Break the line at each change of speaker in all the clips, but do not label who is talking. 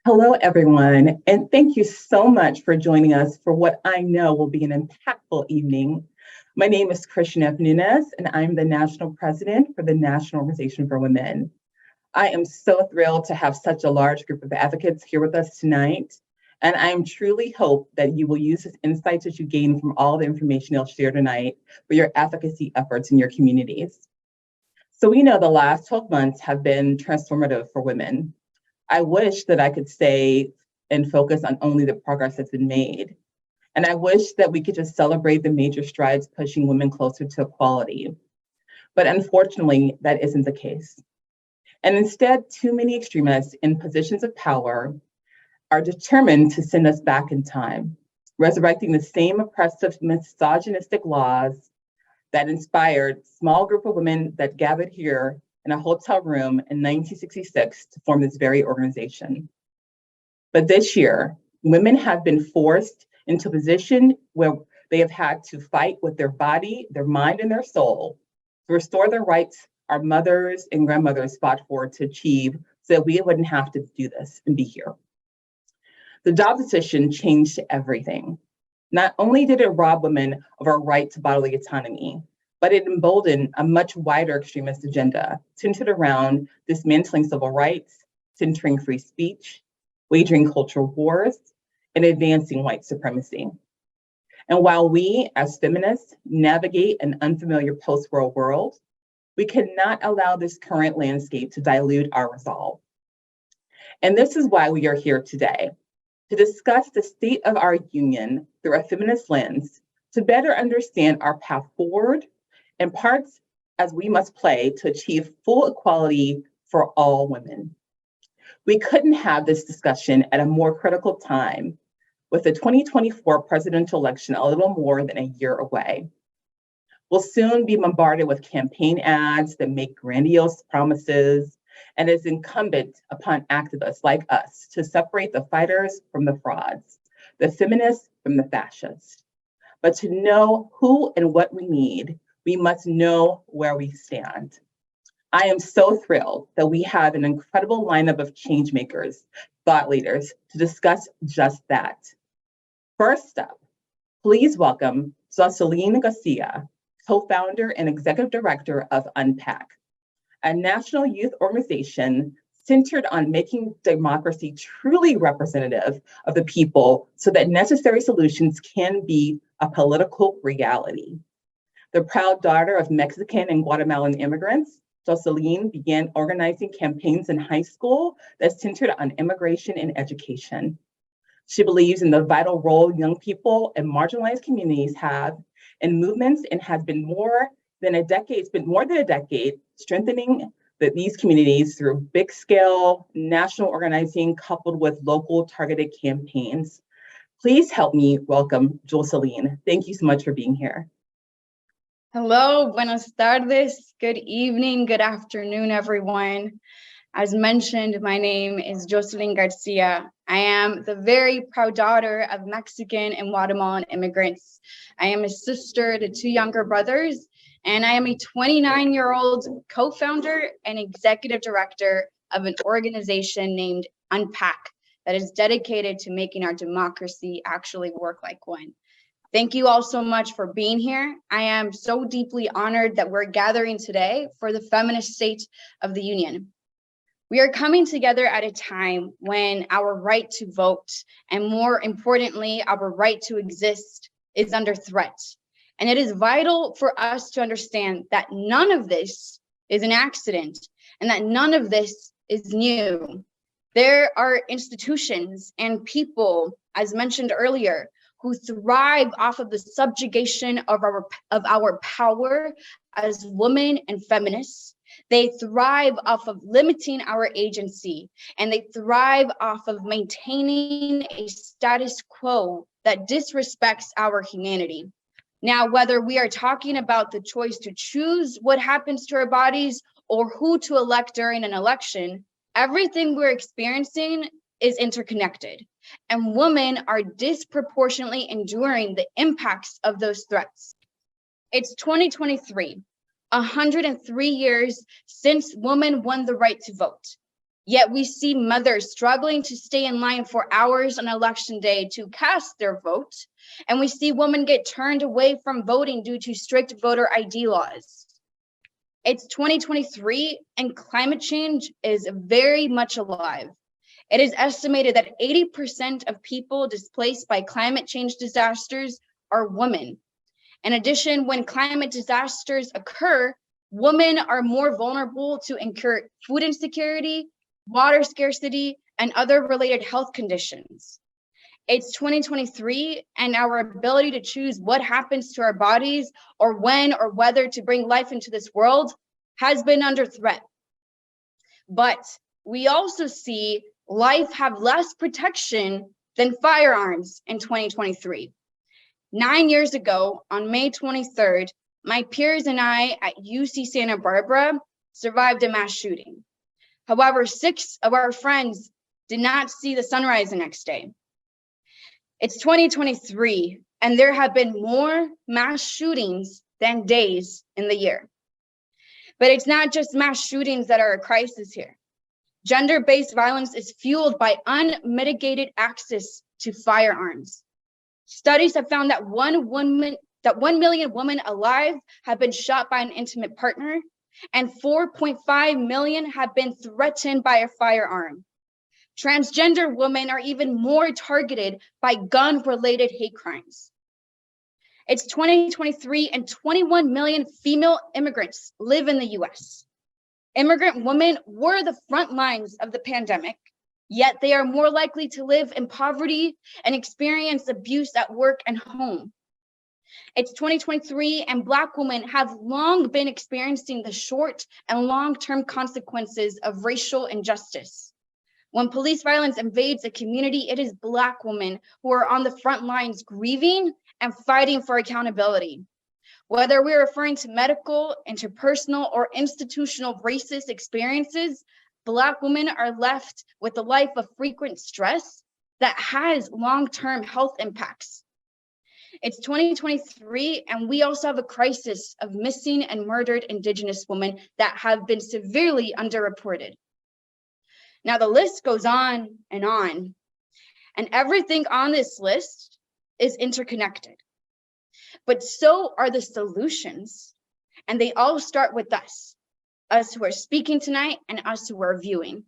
Hello, everyone, and thank you so much for joining us for what I know will be an impactful evening. My name is Christian F. Nunes, and I'm the National President for the National Organization for Women. I am so thrilled to have such a large group of advocates here with us tonight, and I truly hope that you will use the insights that you gain from all the information I'll share tonight for your advocacy efforts in your communities. So we know the last 12 months have been transformative for women. I wish that I could say and focus on only the progress that's been made. And I wish that we could just celebrate the major strides pushing women closer to equality. But unfortunately, that isn't the case. And instead, too many extremists in positions of power are determined to send us back in time, resurrecting the same oppressive, misogynistic laws that inspired small group of women that gathered here in a hotel room in 1966 to form this very organization. But this year, women have been forced into a position where they have had to fight with their body, their mind, and their soul to restore the rights our mothers and grandmothers fought for to achieve so that we wouldn't have to do this and be here. The job decision changed everything. Not only did it rob women of our right to bodily autonomy, but it emboldened a much wider extremist agenda centered around dismantling civil rights, centering free speech, waging cultural wars, and advancing white supremacy. And while we, as feminists, navigate an unfamiliar post-war world, we cannot allow this current landscape to dilute our resolve. And this is why we are here today, to discuss the state of our union through a feminist lens, to better understand our path forward and parts as we must play to achieve full equality for all women. We couldn't have this discussion at a more critical time with the 2024 presidential election a little more than a year away. We'll soon be bombarded with campaign ads that make grandiose promises, and it's incumbent upon activists like us to separate the fighters from the frauds, the feminists from the fascists. But to know who and what we need, we must know where we stand. I am so thrilled that we have an incredible lineup of change makers, thought leaders, to discuss just that. First up, please welcome Jocelyn Garcia, co-founder and executive director of UNPAC, a national youth organization centered on making democracy truly representative of the people so that necessary solutions can be a political reality. The proud daughter of Mexican and Guatemalan immigrants, Jocelyn began organizing campaigns in high school that centered on immigration and education. She believes in the vital role young people and marginalized communities have in movements and has been more than a decade strengthening these communities through big scale national organizing coupled with local targeted campaigns. Please help me welcome Jocelyn. Thank you so much for being here.
Hello, buenas tardes, good evening, good afternoon, everyone. As mentioned, my name is Jocelyn Garcia. I am the very proud daughter of Mexican and Guatemalan immigrants. I am a sister to two younger brothers, and I am a 29-year-old co-founder and executive director of an organization named UNPAC that is dedicated to making our democracy actually work like one. Thank you all so much for being here. I am so deeply honored that we're gathering today for the Feminist State of the Union. We are coming together at a time when our right to vote, and more importantly, our right to exist, is under threat. And it is vital for us to understand that none of this is an accident and that none of this is new. There are institutions and people, as mentioned earlier, who thrive off of the subjugation of our power as women and feminists. They thrive off of limiting our agency, and they thrive off of maintaining a status quo that disrespects our humanity. Now, whether we are talking about the choice to choose what happens to our bodies or who to elect during an election, everything we're experiencing is interconnected, and women are disproportionately enduring the impacts of those threats. It's 2023, 103 years since women won the right to vote. Yet we see mothers struggling to stay in line for hours on election day to cast their vote. And we see women get turned away from voting due to strict voter ID laws. It's 2023 and climate change is very much alive. It is estimated that 80% of people displaced by climate change disasters are women. In addition, when climate disasters occur, women are more vulnerable to incur food insecurity, water scarcity, and other related health conditions. It's 2023, and our ability to choose what happens to our bodies or when or whether to bring life into this world has been under threat. But we also see life have less protection than firearms in 2023. 9 years ago, on May 23rd, my peers and I at UC Santa Barbara survived a mass shooting. However, 6 of our friends did not see the sunrise the next day. It's 2023, and there have been more mass shootings than days in the year. But it's not just mass shootings that are a crisis here. Gender-based violence is fueled by unmitigated access to firearms. Studies have found that 1 million women alive have been shot by an intimate partner, and 4.5 million have been threatened by a firearm. Transgender women are even more targeted by gun-related hate crimes. It's 2023 and 21 million female immigrants live in the US. Immigrant women were the front lines of the pandemic, yet they are more likely to live in poverty and experience abuse at work and home. It's 2023 and Black women have long been experiencing the short and long-term consequences of racial injustice. When police violence invades a community, it is Black women who are on the front lines grieving and fighting for accountability. Whether we're referring to medical, interpersonal, or institutional racist experiences, Black women are left with a life of frequent stress that has long-term health impacts. It's 2023, and we also have a crisis of missing and murdered Indigenous women that have been severely underreported. Now, the list goes on, and everything on this list is interconnected. But so are the solutions, and they all start with us who are speaking tonight and us who are viewing.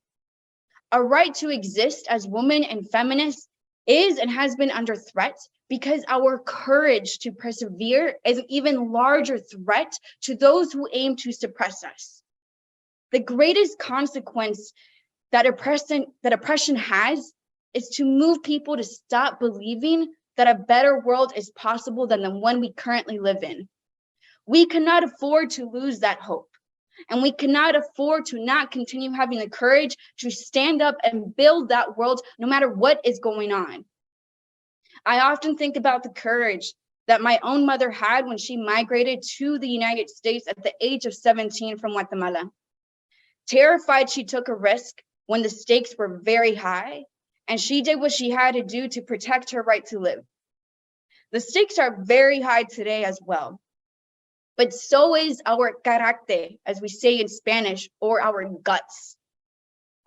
Our right to exist as women and feminists is and has been under threat because our courage to persevere is an even larger threat to those who aim to suppress us. The greatest consequence that oppression has is to move people to stop believing that a better world is possible than the one we currently live in. We cannot afford to lose that hope, and we cannot afford to not continue having the courage to stand up and build that world no matter what is going on. I often think about the courage that my own mother had when she migrated to the United States at the age of 17 from Guatemala. Terrified, she took a risk when the stakes were very high, and she did what she had to do to protect her right to live. The stakes are very high today as well, but so is our carácter, as we say in Spanish, or our guts.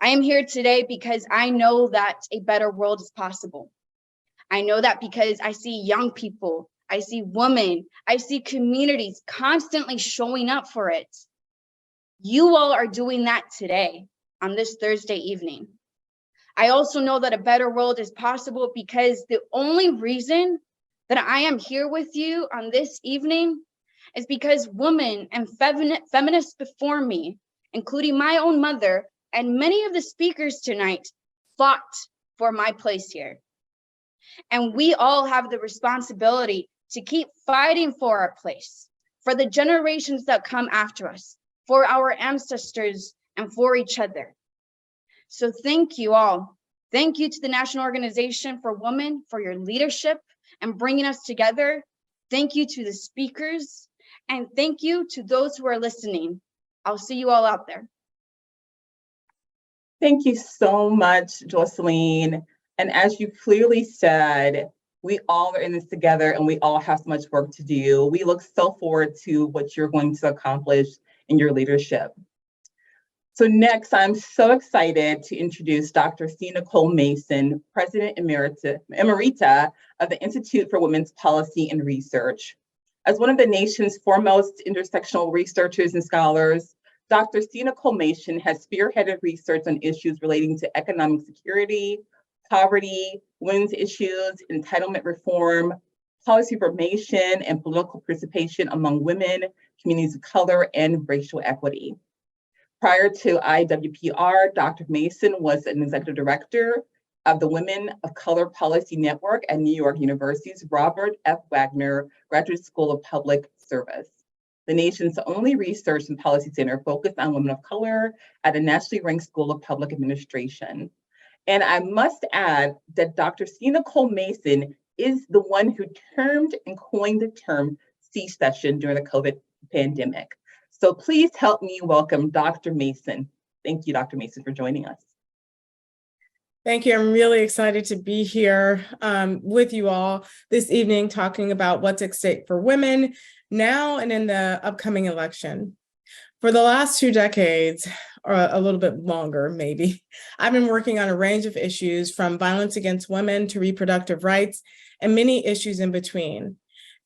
I am here today because I know that a better world is possible. I know that because I see young people, I see women, I see communities constantly showing up for it. You all are doing that today on this Thursday evening. I also know that a better world is possible because the only reason that I am here with you on this evening is because women and feminists before me, including my own mother and many of the speakers tonight, fought for my place here. And we all have the responsibility to keep fighting for our place, for the generations that come after us, for our ancestors, and for each other. So thank you all. Thank you to the National Organization for Women for your leadership and bringing us together. Thank you to the speakers, and thank you to those who are listening. I'll see you all out there.
Thank you so much, Jocelyn. And as you clearly said, we all are in this together and we all have so much work to do. We look so forward to what you're going to accomplish in your leadership. So next, I'm so excited to introduce Dr. C. Nicole Mason, President Emerita of the Institute for Women's Policy and Research. As one of the nation's foremost intersectional researchers and scholars, Dr. C. Nicole Mason has spearheaded research on issues relating to economic security, poverty, women's issues, entitlement reform, policy formation, and political participation among women, communities of color, and racial equity. Prior to IWPR, Dr. Mason was an executive director of the Women of Color Policy Network at New York University's Robert F. Wagner Graduate School of Public Service, the nation's only research and policy center focused on women of color at a nationally ranked school of public administration. And I must add that Dr. C. Nicole Mason is the one who termed and coined the term C-section during the COVID pandemic. So please help me welcome Dr. Mason. Thank you, Dr. Mason, for joining us.
Thank you. I'm really excited to be here with you all this evening talking about what's at stake for women now and in the upcoming election. For the last 2 decades, or a little bit longer maybe, I've been working on a range of issues from violence against women to reproductive rights and many issues in between.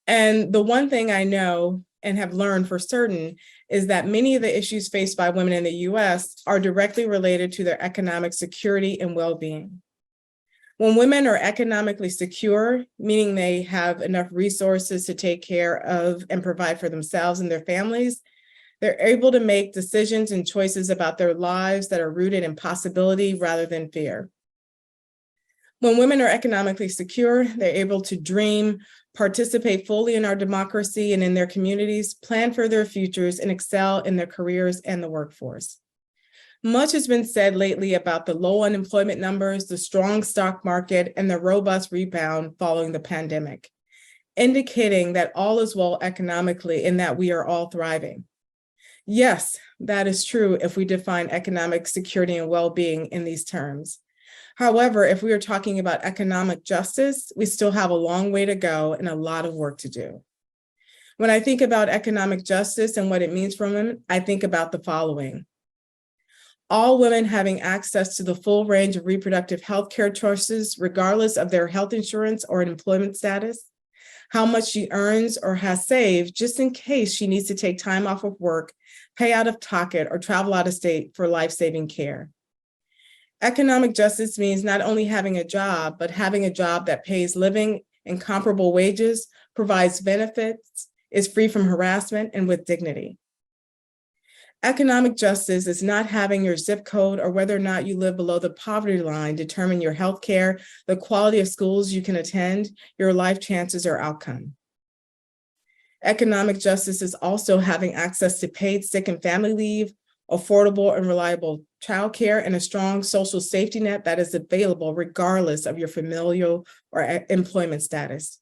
And the one thing I know and have learned for certain is that many of the issues faced by women in the US are directly related to their economic security and well-being. When women are economically secure, meaning they have enough resources to take care of and provide for themselves and their families, they're able to make decisions and choices about their lives that are rooted in possibility rather than fear. When women are economically secure, they're able to dream, participate fully in our democracy and in their communities, plan for their futures, and excel in their careers and the workforce. Much has been said lately about the low unemployment numbers, the strong stock market, and the robust rebound following the pandemic, indicating that all is well economically and that we are all thriving. Yes, that is true if we define economic security and well-being in these terms. However, if we are talking about economic justice, we still have a long way to go and a lot of work to do. When I think about economic justice and what it means for women, I think about the following. All women having access to the full range of reproductive health care choices, regardless of their health insurance or employment status, how much she earns or has saved just in case she needs to take time off of work, pay out of pocket, or travel out of state for life-saving care. Economic justice means not only having a job, but having a job that pays living and comparable wages, provides benefits, is free from harassment, and with dignity. Economic justice is not having your zip code or whether or not you live below the poverty line determine your health care, the quality of schools you can attend, your life chances, or outcome. Economic justice is also having access to paid sick and family leave, affordable and reliable childcare, and a strong social safety net that is available regardless of your familial or employment status.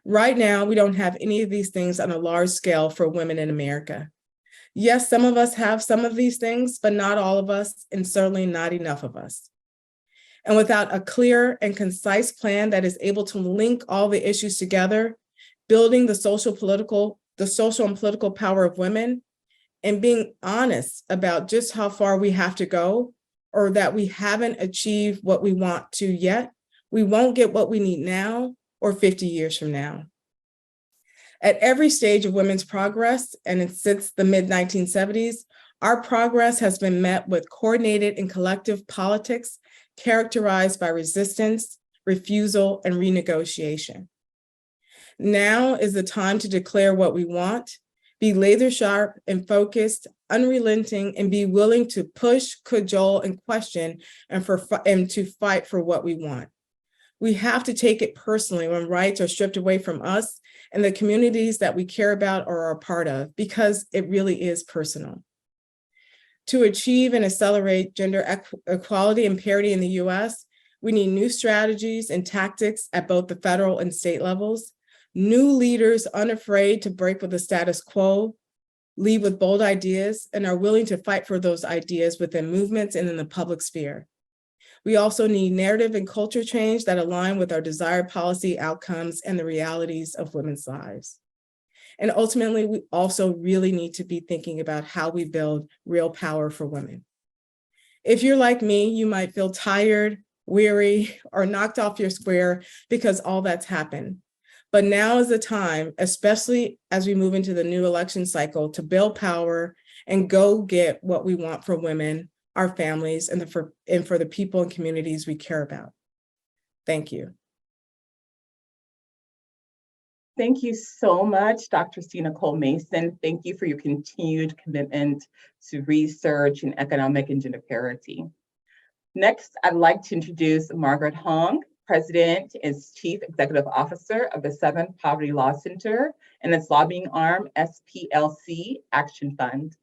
Right now, we don't have any of these things on a large scale for women in America. Yes, some of us have some of these things, but not all of us, and certainly not enough of us. And without a clear and concise plan that is able to link all the issues together, building the social and political power of women, and being honest about just how far we have to go, or that we haven't achieved what we want to yet, we won't get what we need now or 50 years from now. At every stage of women's progress, and since the mid-1970s, our progress has been met with coordinated and collective politics characterized by resistance, refusal, and renegotiation. Now is the time to declare what we want, be laser sharp and focused, unrelenting, and be willing to push, cajole, and question, and to fight for what we want. We have to take it personally when rights are stripped away from us and the communities that we care about or are a part of, because it really is personal. To achieve and accelerate gender equality and parity in the US, we need new strategies and tactics at both the federal and state levels, new leaders unafraid to break with the status quo, lead with bold ideas, and are willing to fight for those ideas within movements and in the public sphere. We also need narrative and culture change that align with our desired policy outcomes and the realities of women's lives. And ultimately, we also really need to be thinking about how we build real power for women. If you're like me, you might feel tired, weary, or knocked off your square because all that's happened. But now is the time, especially as we move into the new election cycle, to build power and go get what we want for women, our families, and for the people and communities we care about. Thank you.
Thank you so much, Dr. Stina Cole-Mason. Thank you for your continued commitment to research and economic and gender parity. Next, I'd like to introduce Margaret Hong, President and Chief Executive Officer of the Southern Poverty Law Center and its lobbying arm, SPLC Action Fund.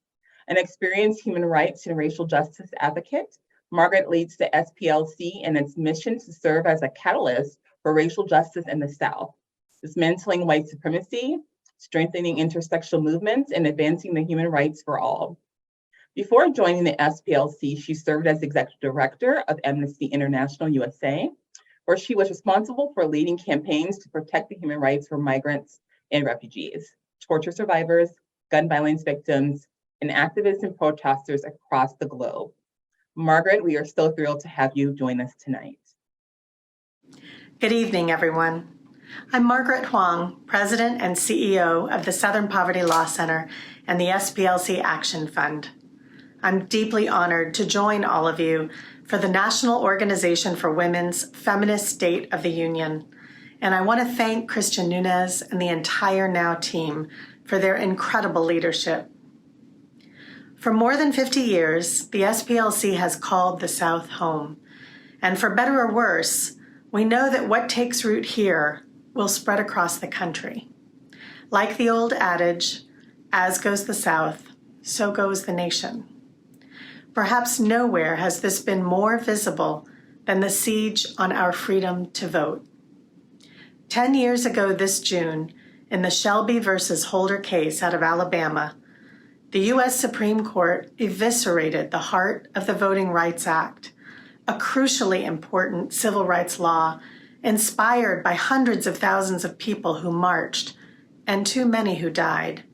An experienced human rights and racial justice advocate, Margaret leads the SPLC in its mission to serve as a catalyst for racial justice in the South, dismantling white supremacy, strengthening intersectional movements, and advancing the human rights for all. Before joining the SPLC, she served as Executive Director of Amnesty International USA, where she was responsible for leading campaigns to protect the human rights for migrants and refugees, torture survivors, gun violence victims, and activists and protesters across the globe. Margaret, we are so thrilled to have you join us tonight.
Good evening, everyone. I'm Margaret Huang, President and CEO of the Southern Poverty Law Center and the SPLC Action Fund. I'm deeply honored to join all of you for the National Organization for Women's Feminist State of the Union. And I want to thank Christian Nunez and the entire NOW team for their incredible leadership. For more than 50 years, the SPLC has called the South home. And for better or worse, we know that what takes root here will spread across the country. Like the old adage, as goes the South, so goes the nation. Perhaps nowhere has this been more visible than the siege on our freedom to vote. 10 years ago this June, in the Shelby versus Holder case out of Alabama, the U.S. Supreme Court eviscerated the heart of the Voting Rights Act, a crucially important civil rights law inspired by hundreds of thousands of people who marched and too many who died,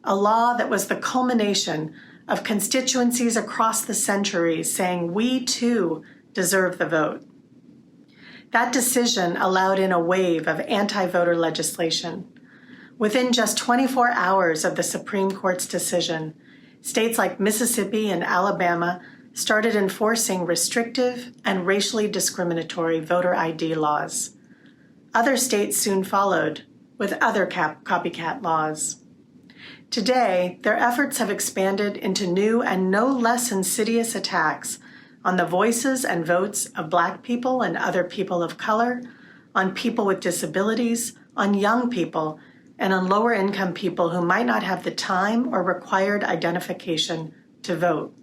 a law that was the culmination of constituencies across the centuries saying we too deserve the vote. That decision allowed in a wave of anti-voter legislation. Within just 24 hours of the Supreme Court's decision, states like Mississippi and Alabama started enforcing restrictive and racially discriminatory voter ID laws. Other states soon followed with other copycat laws. Today, their efforts have expanded into new and no less insidious attacks on the voices and votes of Black people and other people of color, on people with disabilities, on young people, and on lower-income people who might not have the time or required identification to vote.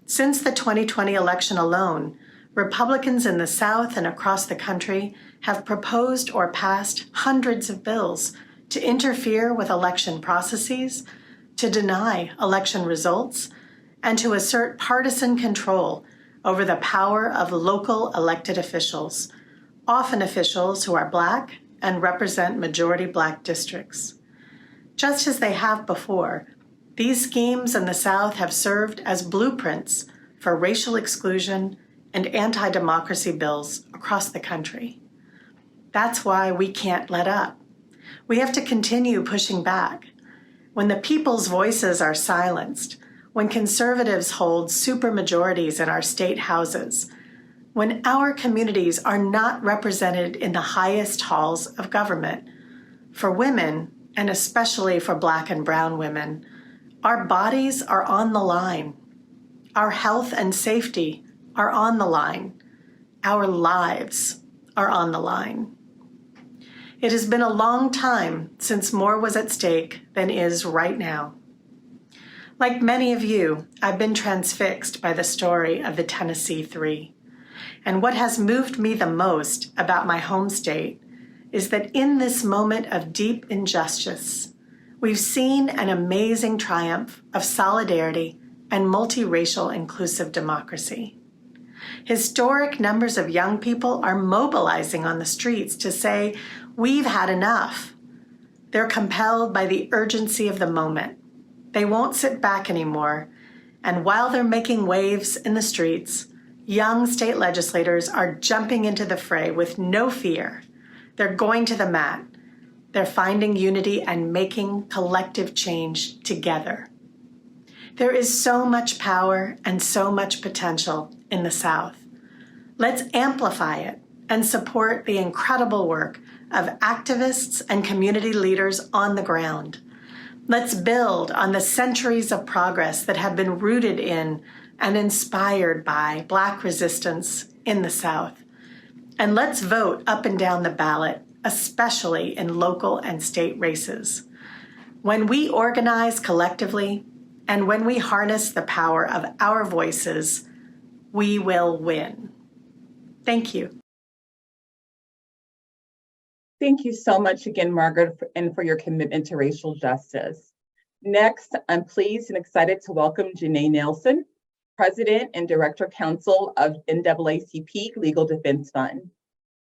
Since the 2020 election alone, Republicans in the South and across the country have proposed or passed hundreds of bills to interfere with election processes, to deny election results, and to assert partisan control over the power of local elected officials, often officials who are Black and represent majority Black districts. Just as they have before, these schemes in the South have served as blueprints for racial exclusion and anti-democracy bills across the country. That's why we can't let up. We have to continue pushing back. When the people's voices are silenced, when conservatives hold supermajorities in our state houses, when our communities are not represented in the highest halls of government, for women, and especially for Black and brown women, our bodies are on the line. Our health and safety are on the line. Our lives are on the line. It has been a long time since more was at stake than is right now. Like many of you, I've been transfixed by the story of the Tennessee Three. And what has moved me the most about my home state is that in this moment of deep injustice, we've seen an amazing triumph of solidarity and multiracial inclusive democracy. Historic numbers of young people are mobilizing on the streets to say, we've had enough. They're compelled by the urgency of the moment. They won't sit back anymore. And while they're making waves in the streets, young state legislators are jumping into the fray with no fear. They're going to the mat. They're finding unity and making collective change together. There is so much power and so much potential in the South. Let's amplify it and support the incredible work of activists and community leaders on the ground. Let's build on the centuries of progress that have been rooted in and inspired by Black resistance in the South. And let's vote up and down the ballot, especially in local and state races. When we organize collectively and when we harness the power of our voices, we will win. Thank you.
Thank you so much again, Margaret, and for your commitment to racial justice. Next, I'm pleased and excited to welcome Janae Nelson, President and Director Counsel of NAACP Legal Defense Fund.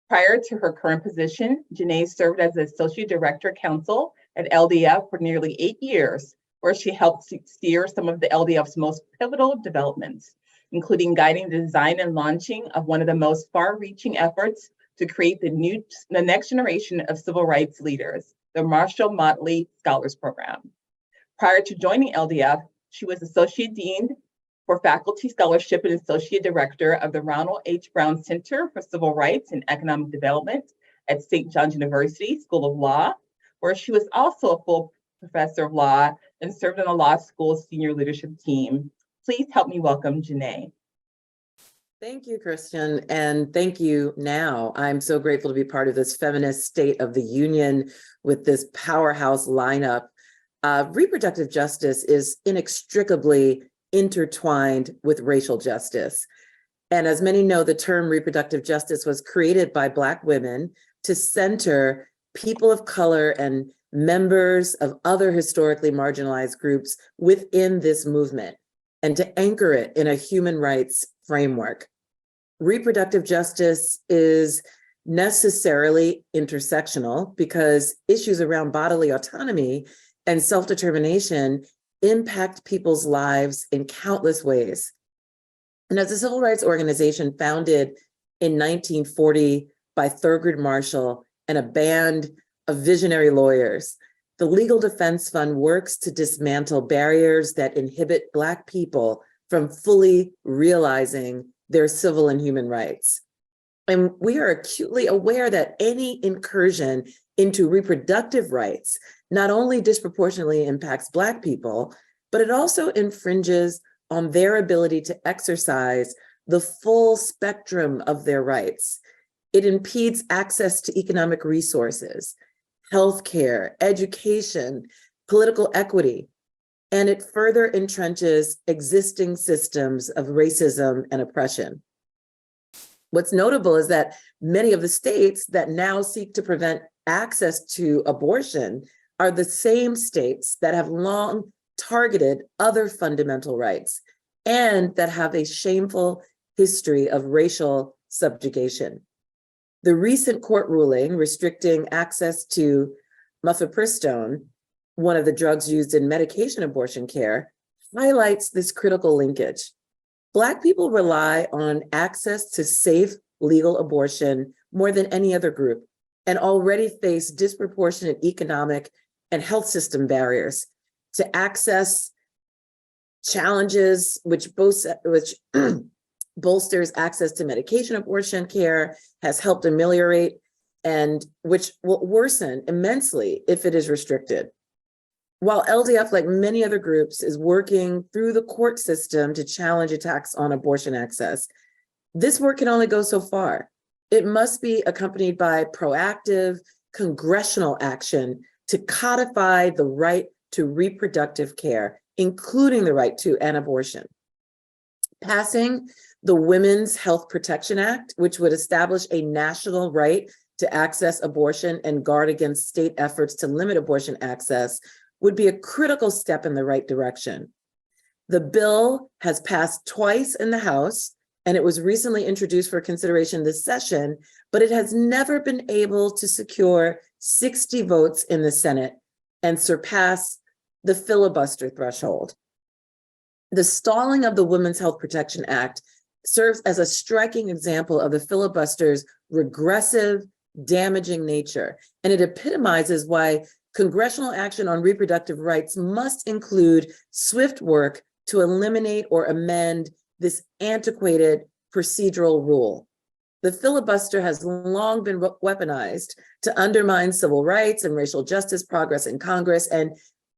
Prior to her current position, Janae served as Associate Director Counsel at LDF for nearly 8 years, where she helped steer some of the LDF's most pivotal developments, including guiding the design and launching of one of the most far-reaching efforts to create the next generation of civil rights leaders, the Marshall Motley Scholars Program. Prior to joining LDF, she was Associate Dean for Faculty Scholarship and Associate Director of the Ronald H. Brown Center for Civil Rights and Economic Development at St. John's University School of Law, where she was also a full professor of law and served on the law school's senior leadership team. Please help me welcome Janae.
Thank you, Christian, and thank you now. I'm so grateful to be part of this Feminist State of the Union with this powerhouse lineup. Reproductive justice is inextricably intertwined with racial justice. And as many know, the term reproductive justice was created by Black women to center people of color and members of other historically marginalized groups within this movement, and to anchor it in a human rights framework. Reproductive justice is necessarily intersectional because issues around bodily autonomy and self-determination impact people's lives in countless ways. And as a civil rights organization founded in 1940 by Thurgood Marshall and a band of visionary lawyers, the Legal Defense Fund works to dismantle barriers that inhibit Black people from fully realizing their civil and human rights. And we are acutely aware that any incursion into reproductive rights not only disproportionately impacts Black people, but it also infringes on their ability to exercise the full spectrum of their rights. It impedes access to economic resources, healthcare, education, political equity, and it further entrenches existing systems of racism and oppression. What's notable is that many of the states that now seek to prevent access to abortion are the same states that have long targeted other fundamental rights and that have a shameful history of racial subjugation. The recent court ruling restricting access to mifepristone, one of the drugs used in medication abortion care, highlights this critical linkage. Black people rely on access to safe legal abortion more than any other group and already face disproportionate economic and health system barriers to access, challenges which bolsters access to medication abortion care, has helped ameliorate, and which will worsen immensely if it is restricted. While LDF, like many other groups, is working through the court system to challenge attacks on abortion access, this work can only go so far. It must be accompanied by proactive congressional action to codify the right to reproductive care, including the right to an abortion. Passing the Women's Health Protection Act, which would establish a national right to access abortion and guard against state efforts to limit abortion access, would be a critical step in the right direction. The bill has passed twice in the House, and it was recently introduced for consideration this session, but it has never been able to secure 60 votes in the Senate and surpass the filibuster threshold. The stalling of the Women's Health Protection Act serves as a striking example of the filibuster's regressive, damaging nature, and it epitomizes why congressional action on reproductive rights must include swift work to eliminate or amend this antiquated procedural rule. The filibuster has long been weaponized to undermine civil rights and racial justice progress in Congress, and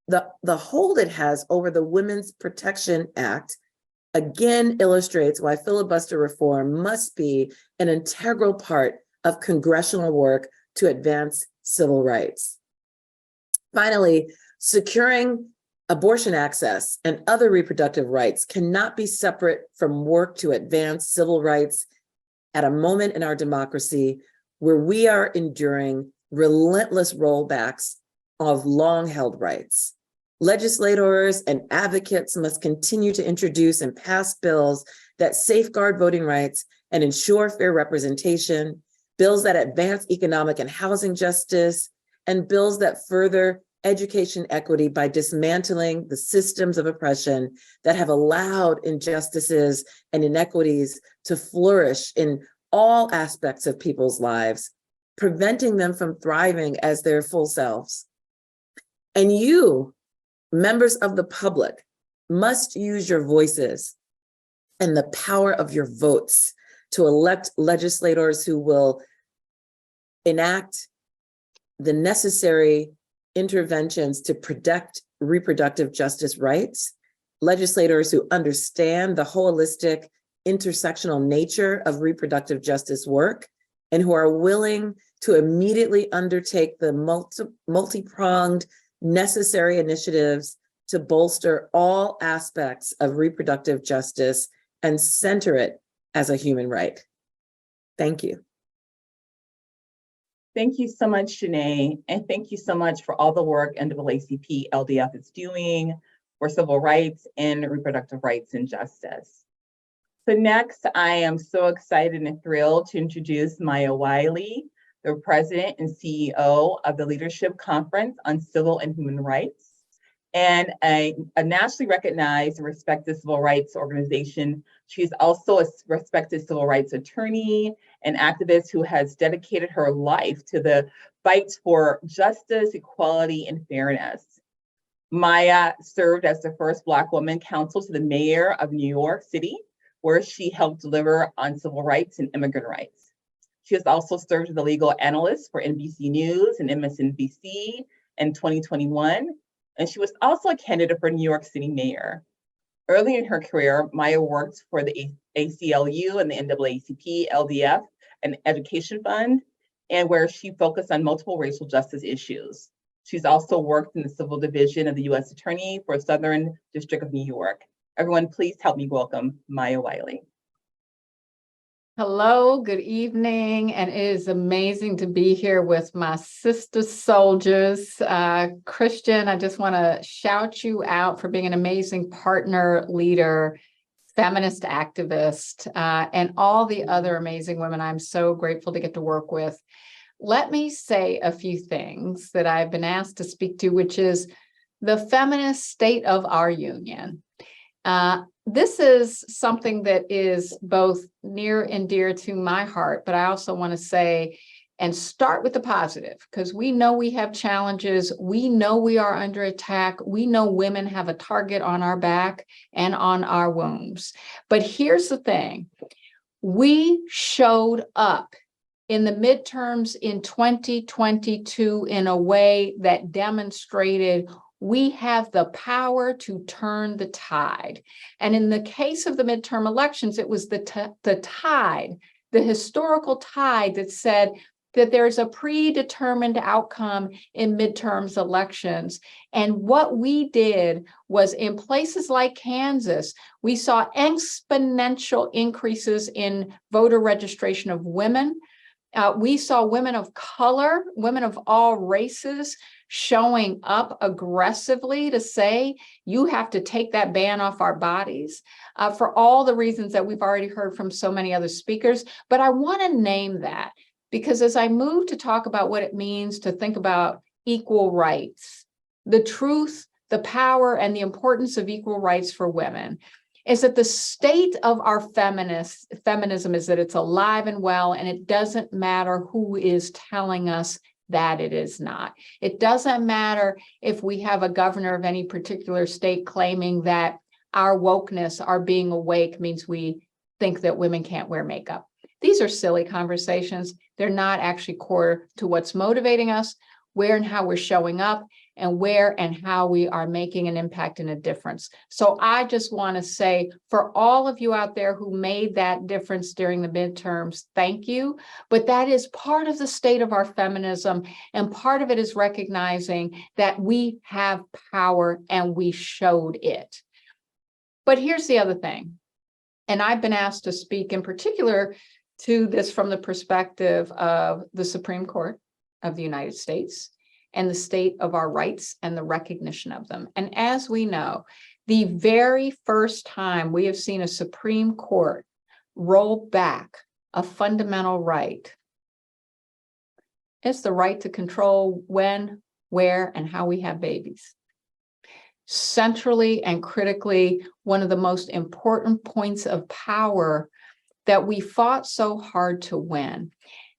the hold it has over the Women's Protection Act again illustrates why filibuster reform must be an integral part of congressional work to advance civil rights. Finally, securing abortion access and other reproductive rights cannot be separate from work to advance civil rights at a moment in our democracy where we are enduring relentless rollbacks of long-held rights. Legislators and advocates must continue to introduce and pass bills that safeguard voting rights and ensure fair representation, bills that advance economic and housing justice, and bills that further education equity by dismantling the systems of oppression that have allowed injustices and inequities to flourish in all aspects of people's lives, preventing them from thriving as their full selves. And you, members of the public, must use your voices and the power of your votes to elect legislators who will enact the necessary interventions to protect reproductive justice rights, legislators who understand the holistic intersectional nature of reproductive justice work, and who are willing to immediately undertake the multi-pronged necessary initiatives to bolster all aspects of reproductive justice and center it as a human right. Thank you.
Thank you so much, Janae, and thank you so much for all the work NAACP LDF is doing for civil rights and reproductive rights and justice. So next, I am so excited and thrilled to introduce Maya Wiley, the President and CEO of the Leadership Conference on Civil and Human Rights, and a nationally recognized and respected civil rights organization. She's also a respected civil rights attorney and activist who has dedicated her life to the fight for justice, equality, and fairness. Maya served as the first Black woman counsel to the mayor of New York City, where she helped deliver on civil rights and immigrant rights. She has also served as a legal analyst for NBC News and MSNBC in 2021, and she was also a candidate for New York City mayor. Early in her career, Maya worked for the ACLU and the NAACP, LDF, and Education Fund, and where she focused on multiple racial justice issues. She's also worked in the Civil Division of the U.S. Attorney for Southern District of New York. Everyone, please help me welcome Maya Wiley.
Hello, good evening, and it is amazing to be here with my sister soldiers. Christian, I just want to shout you out for being an amazing partner, leader, feminist activist, and all the other amazing women I'm so grateful to get to work with. Let me say a few things that I've been asked to speak to, which is the feminist state of our union. This is something that is both near and dear to my heart, but I also want to say and start with the positive, because we know we have challenges. We know we are under attack. We know women have a target on our back and on our wombs. But here's the thing. We showed up in the midterms in 2022 in a way that demonstrated we have the power to turn the tide. And in the case of the midterm elections, it was the tide, the historical tide that said that there's a predetermined outcome in midterms elections. And what we did was in places like Kansas, we saw exponential increases in voter registration of women. We saw women of color, women of all races showing up aggressively to say, you have to take that ban off our bodies for all the reasons that we've already heard from so many other speakers. But I want to name that because as I move to talk about what it means to think about equal rights, the truth, the power, and the importance of equal rights for women is that the state of our feminism is that it's alive and well, and it doesn't matter who is telling us that it is not. It doesn't matter if we have a governor of any particular state claiming that our wokeness, our being awake, means we think that women can't wear makeup. These are silly conversations. They're not actually core to what's motivating us, where and how we're showing up, and where and how we are making an impact and a difference. So I just want to say, for all of you out there who made that difference during the midterms, thank you. But that is part of the state of our feminism, and part of it is recognizing that we have power and we showed it. But here's the other thing, and I've been asked to speak in particular to this from the perspective of the Supreme Court of the United States and the state of our rights and the recognition of them. And as we know, the very first time we have seen a Supreme Court roll back a fundamental right is the right to control when, where, and how we have babies. Centrally and critically, one of the most important points of power that we fought so hard to win.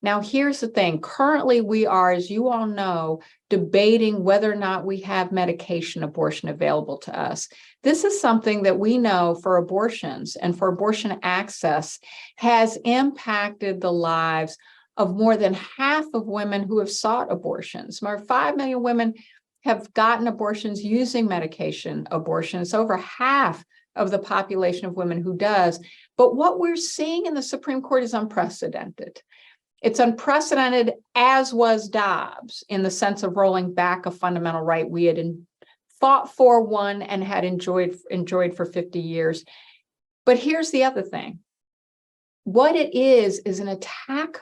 Now, here's the thing. Currently, we are, as you all know, debating whether or not we have medication abortion available to us. This is something that we know for abortions and for abortion access has impacted the lives of more than half of women who have sought abortions. More than 5 million women have gotten abortions using medication abortion. It's over half of the population of women who does. But what we're seeing in the Supreme Court is unprecedented. It's unprecedented, as was Dobbs, in the sense of rolling back a fundamental right we had fought for, won, and had enjoyed for 50 years. But here's the other thing. What it is an attack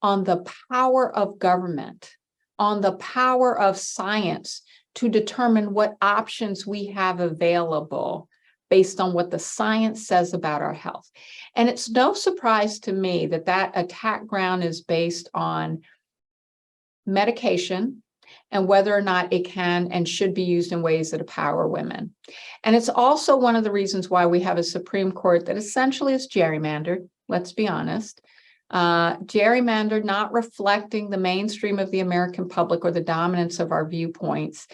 on the power of government, on the power of science to determine what options we have available based on what the science says about our health. And it's no surprise to me that that attack ground is based on medication and whether or not it can and should be used in ways that empower women. And it's also one of the reasons why we have a Supreme Court that essentially is gerrymandered, let's be honest, gerrymandered, not reflecting the mainstream of the American public or the dominance of our viewpoints.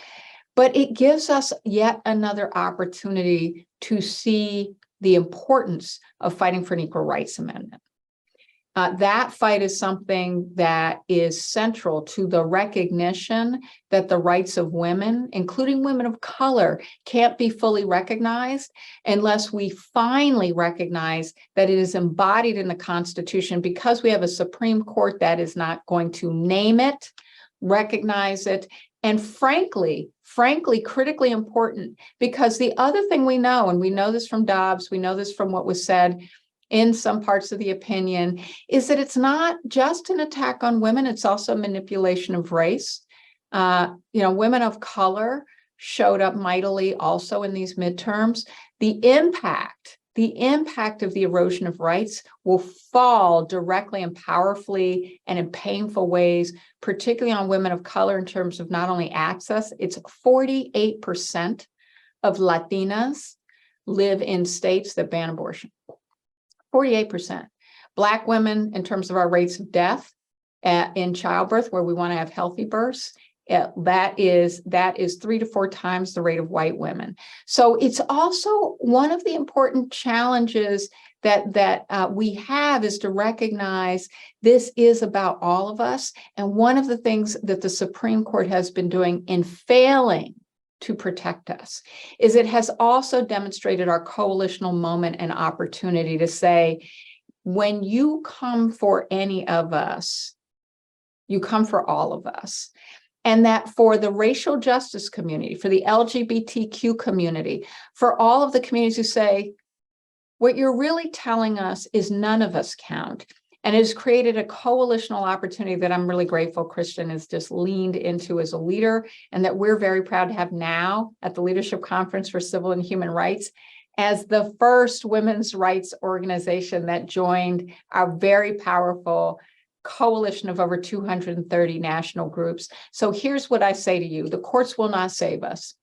But it gives us yet another opportunity to see the importance of fighting for an equal rights amendment. That fight is something that is central to the recognition that the rights of women, including women of color, can't be fully recognized unless we finally recognize that it is embodied in the Constitution, because we have a Supreme Court that is not going to name it, recognize it, and frankly, critically important, because the other thing we know, and we know this from Dobbs, we know this from what was said in some parts of the opinion, is that it's not just an attack on women, it's also manipulation of race. Women of color showed up mightily also in these midterms. The impact of the erosion of rights will fall directly and powerfully and in painful ways, particularly on women of color in terms of not only access. It's 48% of Latinas live in states that ban abortion. 48%. Black women, in terms of our rates of death in childbirth, where we want to have healthy births, that is 3 to 4 times the rate of white women. So it's also one of the important challenges that we have is to recognize this is about all of us. And one of the things that the Supreme Court has been doing in failing to protect us is it has also demonstrated our coalitional moment and opportunity to say, when you come for any of us, you come for all of us. And that for the racial justice community, for the LGBTQ community, for all of the communities who say, what you're really telling us is none of us count. And it has created a coalitional opportunity that I'm really grateful Christian has just leaned into as a leader, and that we're very proud to have now at the Leadership Conference for Civil and Human Rights as the first women's rights organization that joined our very powerful coalition of over 230 national groups. So here's what I say to you. The courts will not save us.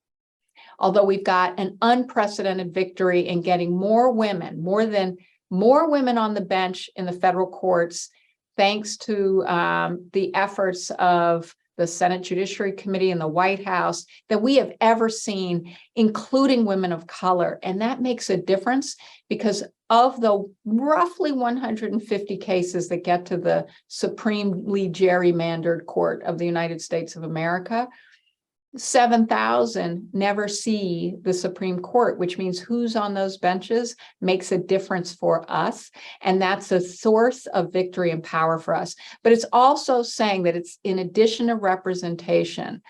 Although we've got an unprecedented victory in getting more women on the bench in the federal courts, thanks to the efforts of the Senate Judiciary Committee and the White House, that we have ever seen, including women of color. And that makes a difference, because of the roughly 150 cases that get to the supremely gerrymandered court of the United States of America, 7,000 never see the Supreme Court, which means who's on those benches makes a difference for us. And that's a source of victory and power for us. But it's also saying that it's, in addition to representation,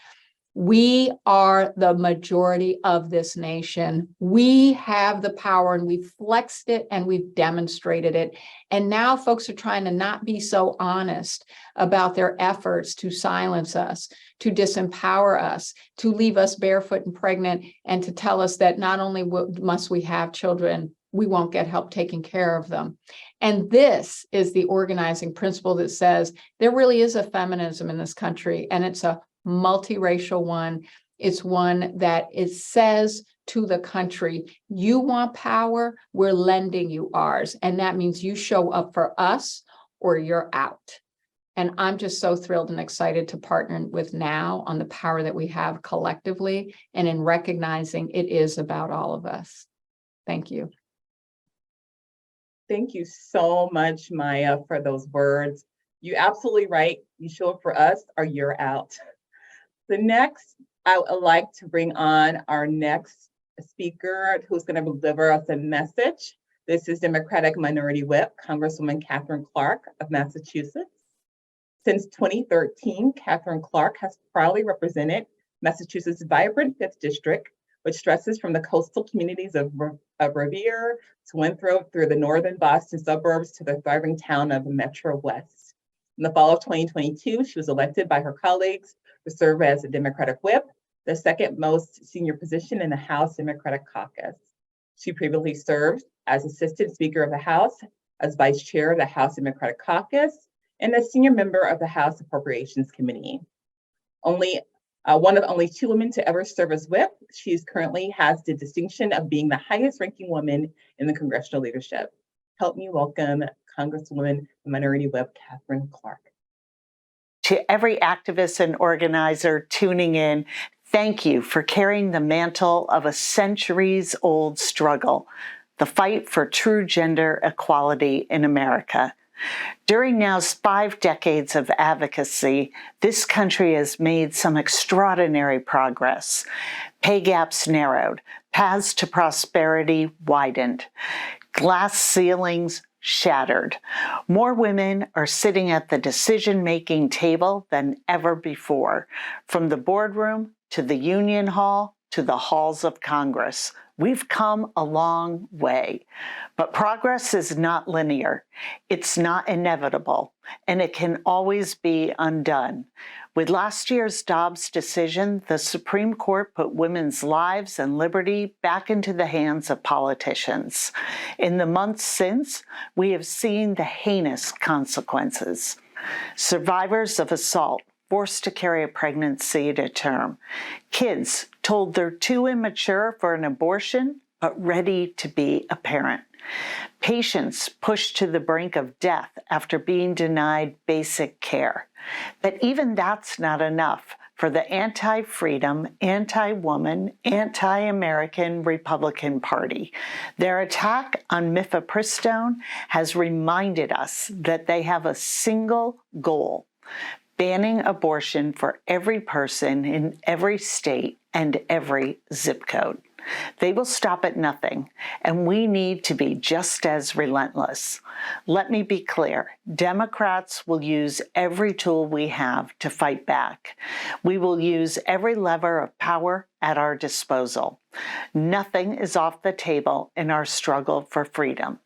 we are the majority of this nation. We have the power, and we've flexed it and we've demonstrated it. And now folks are trying to not be so honest about their efforts to silence us, to disempower us, to leave us barefoot and pregnant, and to tell us that not only must we have children, we won't get help taking care of them. And this is the organizing principle that says there really is a feminism in this country, and it's a multiracial one. It's one that it says to the country, you want power, we're lending you ours. And that means you show up for us or you're out. And I'm just so thrilled and excited to partner with NOW on the power that we have collectively, and in recognizing it is about all of us. Thank you.
Thank you so much, Maya, for those words. You're absolutely right. You show up for us or you're out. The next, I would like to bring on our next speaker, who's going to deliver us a message. This is Democratic Minority Whip, Congresswoman Catherine Clark of Massachusetts. Since 2013, Catherine Clark has proudly represented Massachusetts' vibrant 5th District, which stretches from the coastal communities of Revere to Winthrop, through the northern Boston suburbs to the thriving town of Metro West. In the fall of 2022, she was elected by her colleagues to serve as a Democratic Whip, the second most senior position in the House Democratic Caucus. She previously served as Assistant Speaker of the House, as Vice Chair of the House Democratic Caucus, and as Senior Member of the House Appropriations Committee. One of only 2 women to ever serve as whip, she currently has the distinction of being the highest ranking woman in the congressional leadership. Help me welcome Congresswoman Minority Whip Catherine Clark.
To every activist and organizer tuning in, thank you for carrying the mantle of a centuries-old struggle, the fight for true gender equality in America. During NOW's 5 decades of advocacy, this country has made some extraordinary progress. Pay gaps narrowed, paths to prosperity widened, glass ceilings shattered. More women are sitting at the decision-making table than ever before, from the boardroom to the Union Hall to the halls of Congress. We've come a long way, but progress is not linear. It's not inevitable, and it can always be undone. With last year's Dobbs decision, the Supreme Court put women's lives and liberty back into the hands of politicians. In the months since, we have seen the heinous consequences. Survivors of assault forced to carry a pregnancy to term. Kids told they're too immature for an abortion, but ready to be a parent. Patients pushed to the brink of death after being denied basic care. But even that's not enough for the anti-freedom, anti-woman, anti-American Republican Party. Their attack on mifepristone has reminded us that they have a single goal: banning abortion for every person in every state and every zip code. They will stop at nothing, and we need to be just as relentless. Let me be clear, Democrats will use every tool we have to fight back. We will use every lever of power at our disposal. Nothing is off the table in our struggle for freedom.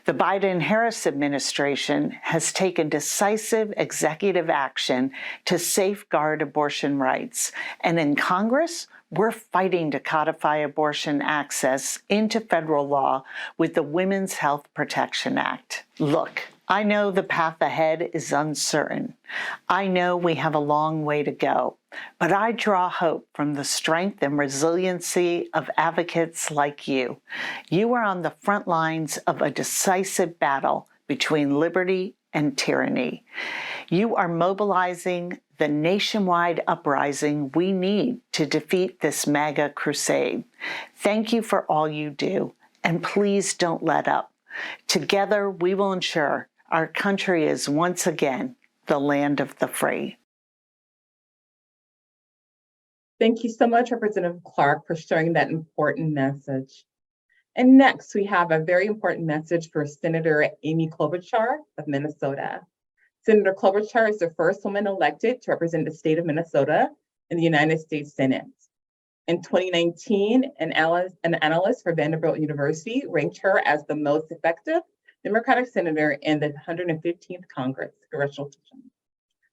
The Biden-Harris administration has taken decisive executive action to safeguard abortion rights, and in Congress, we're fighting to codify abortion access into federal law with the Women's Health Protection Act. Look, I know the path ahead is uncertain. I know we have a long way to go, but I draw hope from the strength and resiliency of advocates like you. You are on the front lines of a decisive battle between liberty and tyranny. You are mobilizing the nationwide uprising we need to defeat this MAGA crusade. Thank you for all you do, and please don't let up. Together, we will ensure our country is once again the land of the free.
Thank you so much, Representative Clark, for sharing that important message. And next, we have a very important message for Senator Amy Klobuchar of Minnesota. Senator Klobuchar is the first woman elected to represent the state of Minnesota in the United States Senate. In 2019, an analyst for Vanderbilt University ranked her as the most effective Democratic senator in the 115th Congressional session.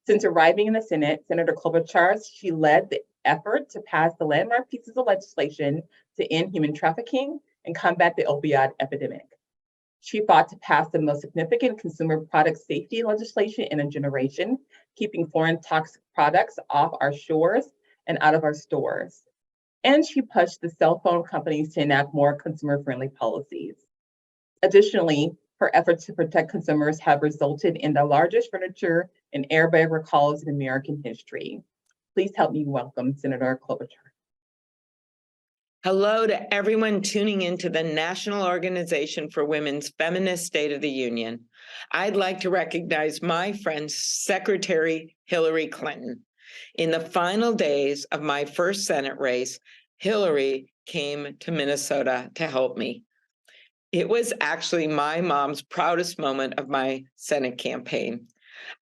Since arriving in the Senate, Senator Klobuchar, she led the effort to pass the landmark pieces of legislation to end human trafficking and combat the opioid epidemic. She fought to pass the most significant consumer product safety legislation in a generation, keeping foreign toxic products off our shores and out of our stores. And she pushed the cell phone companies to enact more consumer-friendly policies. Additionally, her efforts to protect consumers have resulted in the largest furniture and airbag recalls in American history. Please help me welcome Senator Klobuchar.
Hello to everyone tuning into the National Organization for Women's Feminist State of the Union. I'd like to recognize my friend, Secretary Hillary Clinton. In the final days of my first Senate race, Hillary came to Minnesota to help me. It was actually my mom's proudest moment of my Senate campaign.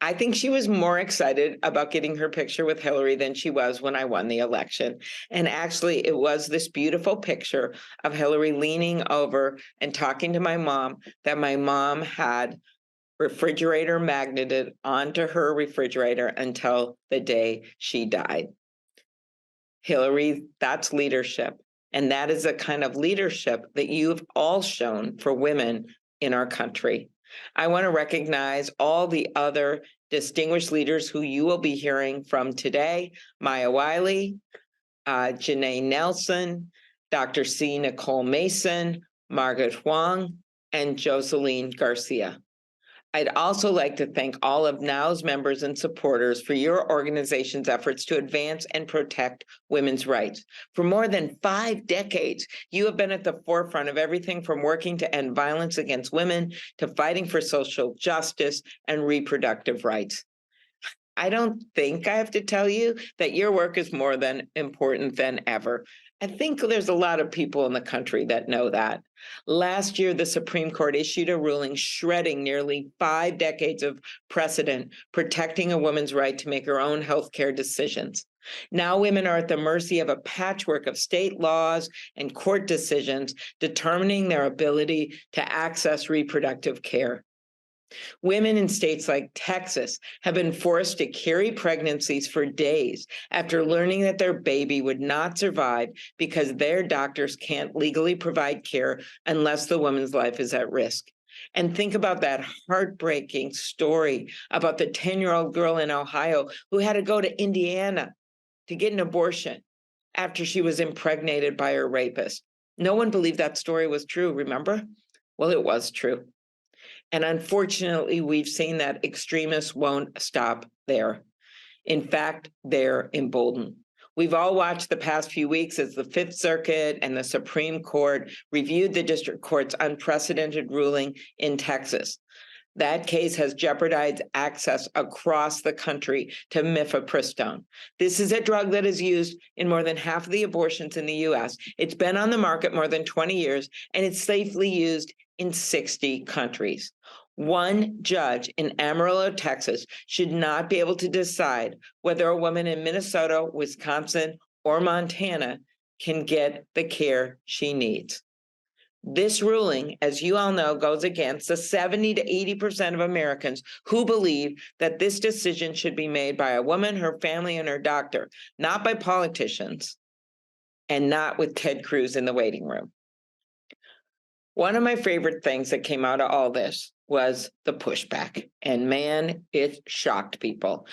I think she was more excited about getting her picture with Hillary than she was when I won the election. And actually, it was this beautiful picture of Hillary leaning over and talking to my mom that my mom had refrigerator magneted onto her refrigerator until the day she died. Hillary, that's leadership. And that is a kind of leadership that you've all shown for women in our country. I want to recognize all the other distinguished leaders who you will be hearing from today: Maya Wiley, Janae Nelson, Dr. C. Nicole Mason, Margaret Huang, and Jocelyn Garcia. I'd also like to thank all of NOW's members and supporters for your organization's efforts to advance and protect women's rights. For more than 5 decades, you have been at the forefront of everything from working to end violence against women to fighting for social justice and reproductive rights. I don't think I have to tell you that your work is more than important than ever. I think there's a lot of people in the country that know that. Last year, the Supreme Court issued a ruling shredding nearly 5 decades of precedent, protecting a woman's right to make her own healthcare decisions. Now women are at the mercy of a patchwork of state laws and court decisions determining their ability to access reproductive care. Women in states like Texas have been forced to carry pregnancies for days after learning that their baby would not survive because their doctors can't legally provide care unless the woman's life is at risk. And think about that heartbreaking story about the 10-year-old girl in Ohio who had to go to Indiana to get an abortion after she was impregnated by her rapist. No one believed that story was true, remember? Well, it was true. And unfortunately, we've seen that extremists won't stop there. In fact, they're emboldened. We've all watched the past few weeks as the Fifth Circuit and the Supreme Court reviewed the district court's unprecedented ruling in Texas. That case has jeopardized access across the country to mifepristone. This is a drug that is used in more than half of the abortions in the US. It's been on the market more than 20 years, and it's safely used in 60 countries. One judge in Amarillo, Texas, should not be able to decide whether a woman in Minnesota, Wisconsin, or Montana can get the care she needs. This ruling, as you all know, goes against the 70 to 80% of Americans who believe that this decision should be made by a woman, her family, and her doctor, not by politicians, and not with Ted Cruz in the waiting room. One of my favorite things that came out of all this was the pushback. And man, it shocked people.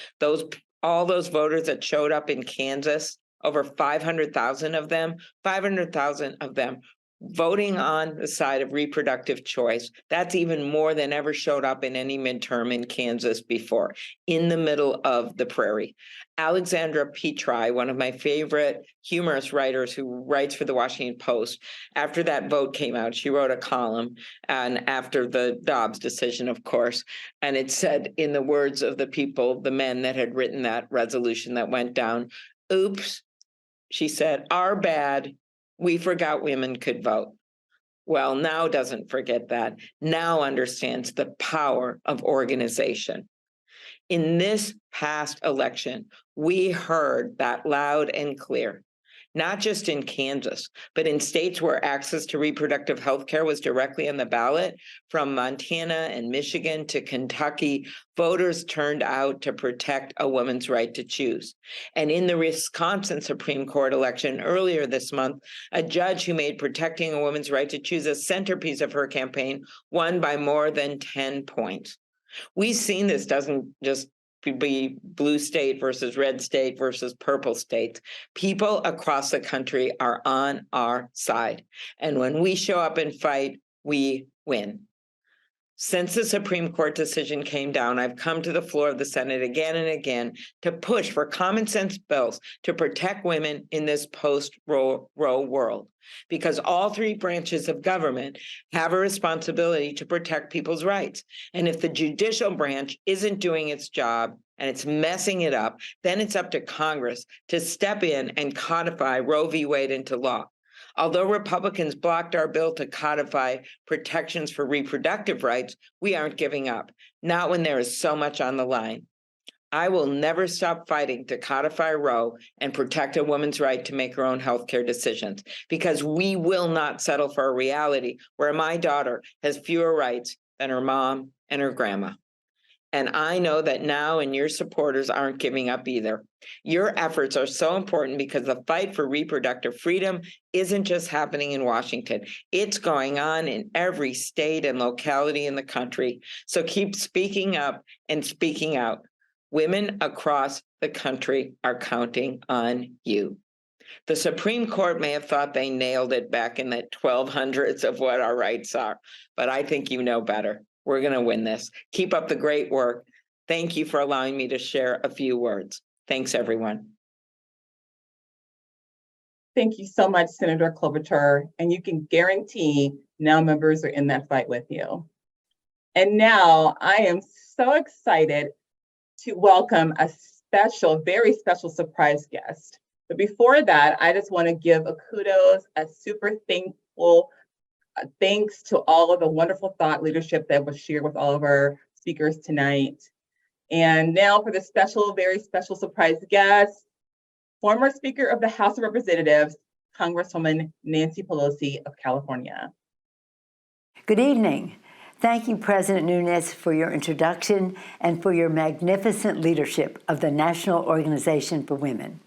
All those voters that showed up in Kansas, over 500,000 of them, 500,000 of them voting on the side of reproductive choice. That's even more than ever showed up in any midterm in Kansas before, in the middle of the prairie. Alexandra Petri, one of my favorite humorous writers who writes for the Washington Post, after that vote came out, she wrote a column, and after the Dobbs decision, of course, and it said, in the words of the people, the men that had written that resolution that went down, oops, she said, our bad, we forgot women could vote. Well, now doesn't forget that. Now understands the power of organization. In this past election, we heard that loud and clear, not just in Kansas, but in states where access to reproductive health care was directly on the ballot, from Montana and Michigan to Kentucky, voters turned out to protect a woman's right to choose. And in the Wisconsin Supreme Court election earlier this month, a judge who made protecting a woman's right to choose a centerpiece of her campaign won by more than 10 points. We've seen this doesn't just be blue state versus red state versus purple states. People across the country are on our side. And when we show up and fight, we win. Since the Supreme Court decision came down, I've come to the floor of the Senate again and again to push for common sense bills to protect women in this post-Roe world, because all three branches of government have a responsibility to protect people's rights. And if the judicial branch isn't doing its job and it's messing it up, then it's up to Congress to step in and codify Roe v. Wade into law. Although Republicans blocked our bill to codify protections for reproductive rights, we aren't giving up, not when there is so much on the line. I will never stop fighting to codify Roe and protect a woman's right to make her own healthcare decisions, because we will not settle for a reality where my daughter has fewer rights than her mom and her grandma. And I know that now, and your supporters aren't giving up either. Your efforts are so important because the fight for reproductive freedom isn't just happening in Washington. It's going on in every state and locality in the country. So keep speaking up and speaking out. Women across the country are counting on you. The Supreme Court may have thought they nailed it back in the 1200s of what our rights are, but I think you know better. We're going to win this. Keep up the great work. Thank you for allowing me to share a few words. Thanks, everyone.
Thank you so much, Senator Klobuchar. And you can guarantee now members are in that fight with you. And now I am so excited to welcome a special, very special surprise guest. But before that, I just want to give a kudos, a super thankful thanks to all of the wonderful thought leadership that was shared with all of our speakers tonight. And now for the special, very special surprise guest, former Speaker of the House of Representatives, Congresswoman Nancy Pelosi of California.
Good evening. Thank you, President Nunes, for your introduction and for your magnificent leadership of the National Organization for Women.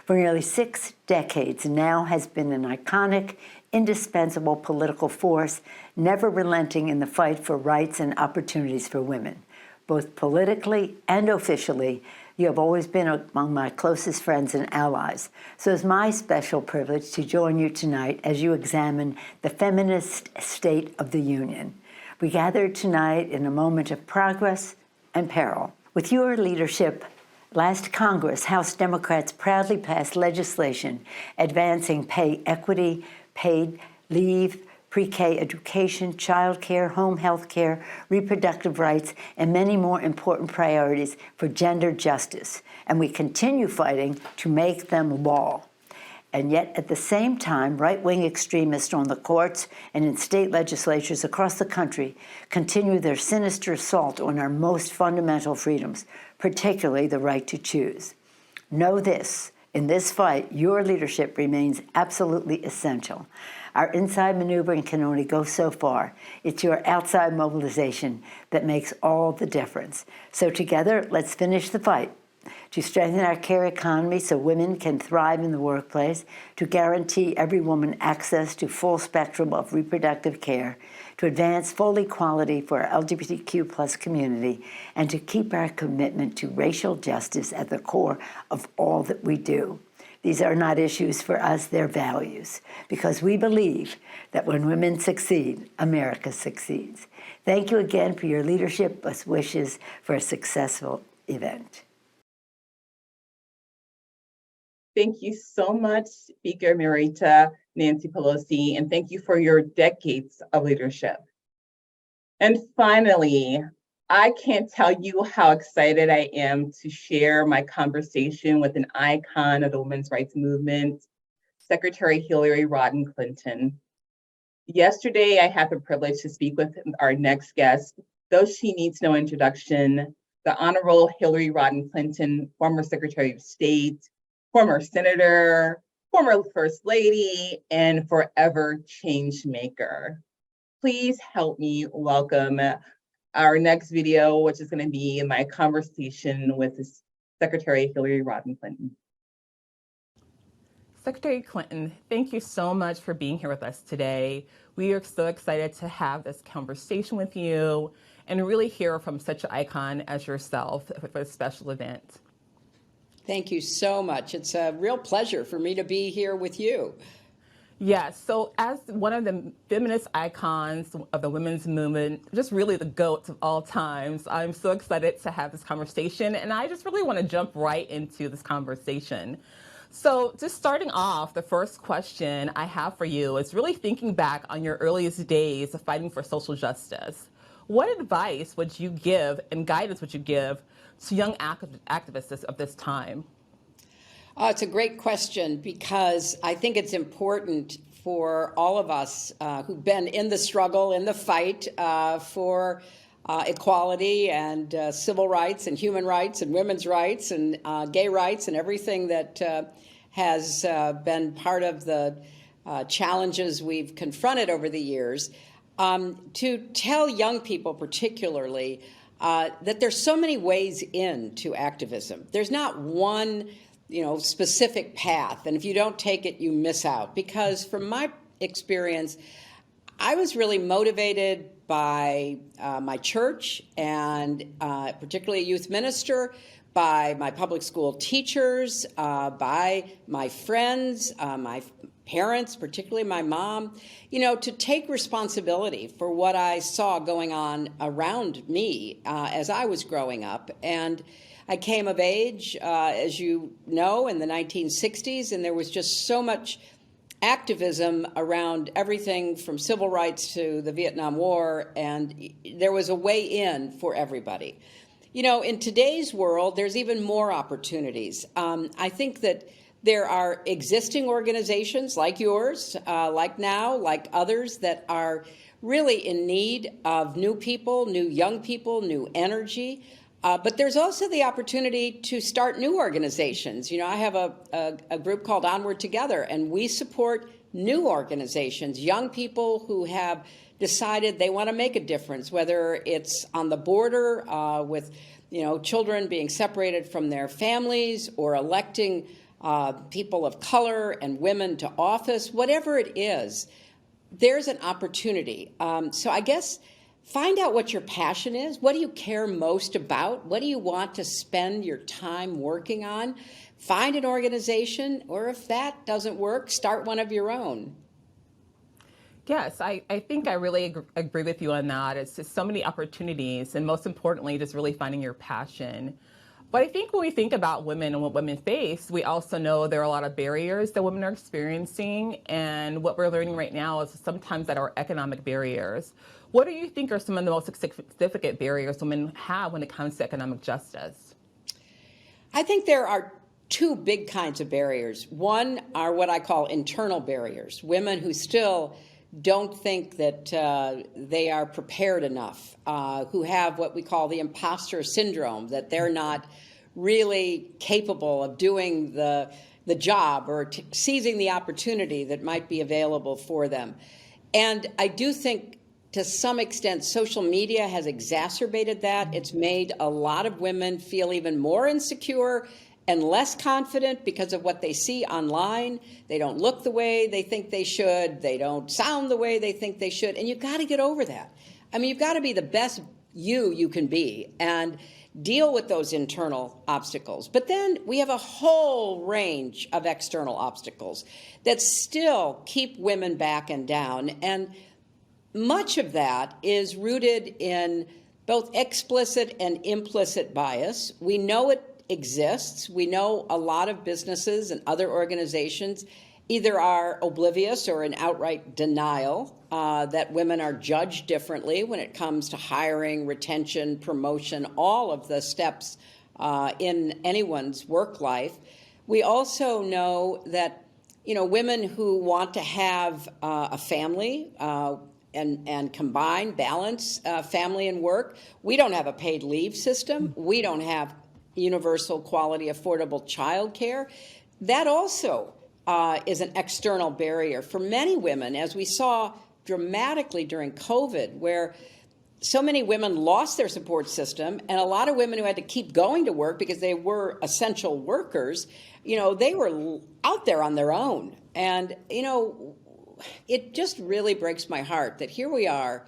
For nearly 6 decades, NOW has been an iconic, indispensable political force, never relenting in the fight for rights and opportunities for women. Both politically and officially, you have always been among my closest friends and allies. So it's my special privilege to join you tonight as you examine the feminist state of the Union. We gather tonight in a moment of progress and peril. With your leadership, last Congress, House Democrats proudly passed legislation advancing pay equity, paid leave, pre-K education, child care, home health care, reproductive rights, and many more important priorities for gender justice. And we continue fighting to make them law. And yet, at the same time, right-wing extremists on the courts and in state legislatures across the country continue their sinister assault on our most fundamental freedoms, particularly the right to choose. Know this, in this fight, your leadership remains absolutely essential. Our inside maneuvering can only go so far. It's your outside mobilization that makes all the difference. So together, let's finish the fight to strengthen our care economy so women can thrive in the workplace, to guarantee every woman access to full spectrum of reproductive care, to advance full equality for our LGBTQ plus community, and to keep our commitment to racial justice at the core of all that we do. These are not issues for us, they're values, because we believe that when women succeed, America succeeds. Thank you again for your leadership. Best wishes for a successful event.
Thank you so much, Speaker Emerita Nancy Pelosi, and thank you for your decades of leadership. And finally, I can't tell you how excited I am to share my conversation with an icon of the women's rights movement, Secretary Hillary Rodham Clinton. Yesterday, I had the privilege to speak with our next guest, though she needs no introduction, the Honorable Hillary Rodham Clinton, former Secretary of State, former Senator, former First Lady, and forever change maker. Please help me welcome our next video, which is going to be my conversation with Secretary Hillary Rodham Clinton.
Secretary Clinton, thank you so much for being here with us today. We are so excited to have this conversation with you and really hear from such an icon as yourself for this special event.
Thank you so much. It's a real pleasure for me to be here with you.
Yes, so as one of the feminist icons of the women's movement, just really the GOAT of all times, I'm so excited to have this conversation, and I just really want to jump right into this conversation. So just starting off, the first question I have for you is really thinking back on your earliest days of fighting for social justice. What advice would you give and guidance would you give to young activists of this time?
It's a great question because I think it's important for all of us who've been in the struggle, in the fight for equality and civil rights and human rights and women's rights and gay rights and everything that has been part of the challenges we've confronted over the years, to tell young people particularly that there's so many ways into activism. There's not one specific path, and if you don't take it, you miss out. Because from my experience, I was really motivated by my church and particularly a youth minister, by my public school teachers, by my friends, my parents, particularly my mom, to take responsibility for what I saw going on around me as I was growing up. And I came of age, as you know, in the 1960s, and there was just so much activism around everything from civil rights to the Vietnam War, and there was a way in for everybody. In today's world, there's even more opportunities. I think that there are existing organizations like yours, like NOW, like others that are really in need of new people, new young people, new energy. But there's also the opportunity to start new organizations. I have a group called Onward Together, and we support new organizations, young people who have decided they want to make a difference, whether it's on the border with children being separated from their families or electing people of color and women to office, whatever it is, there's an opportunity. So I guess find out what your passion is. What do you care most about? What do you want to spend your time working on? Find an organization, or if that doesn't work, start one of your own.
Yes, I think I really agree with you on that. It's just so many opportunities, and most importantly, just really finding your passion. But I think when we think about women and what women face, we also know there are a lot of barriers that women are experiencing, and what we're learning right now is sometimes that are economic barriers. What do you think are some of the most significant barriers women have when it comes to economic justice?
I think there are two big kinds of barriers. One are what I call internal barriers, women who still don't think that they are prepared enough, who have what we call the imposter syndrome, that they're not really capable of doing the job or seizing the opportunity that might be available for them. And I do think to some extent, social media has exacerbated that. It's made a lot of women feel even more insecure and less confident because of what they see online. They don't look the way they think they should. They don't sound the way they think they should. And you've got to get over that. I mean, you've got to be the best you can be and deal with those internal obstacles. But then we have a whole range of external obstacles that still keep women back and down. And much of that is rooted in both explicit and implicit bias. We know it exists. We know a lot of businesses and other organizations either are oblivious or in outright denial that women are judged differently when it comes to hiring, retention, promotion, all of the steps in anyone's work life. We also know that, women who want to have a family and combine, balance family and work, we don't have a paid leave system. We don't have universal quality, affordable childcare. That also is an external barrier for many women, as we saw dramatically during COVID, where so many women lost their support system, and a lot of women who had to keep going to work because they were essential workers, they were out there on their own. And, it just really breaks my heart that here we are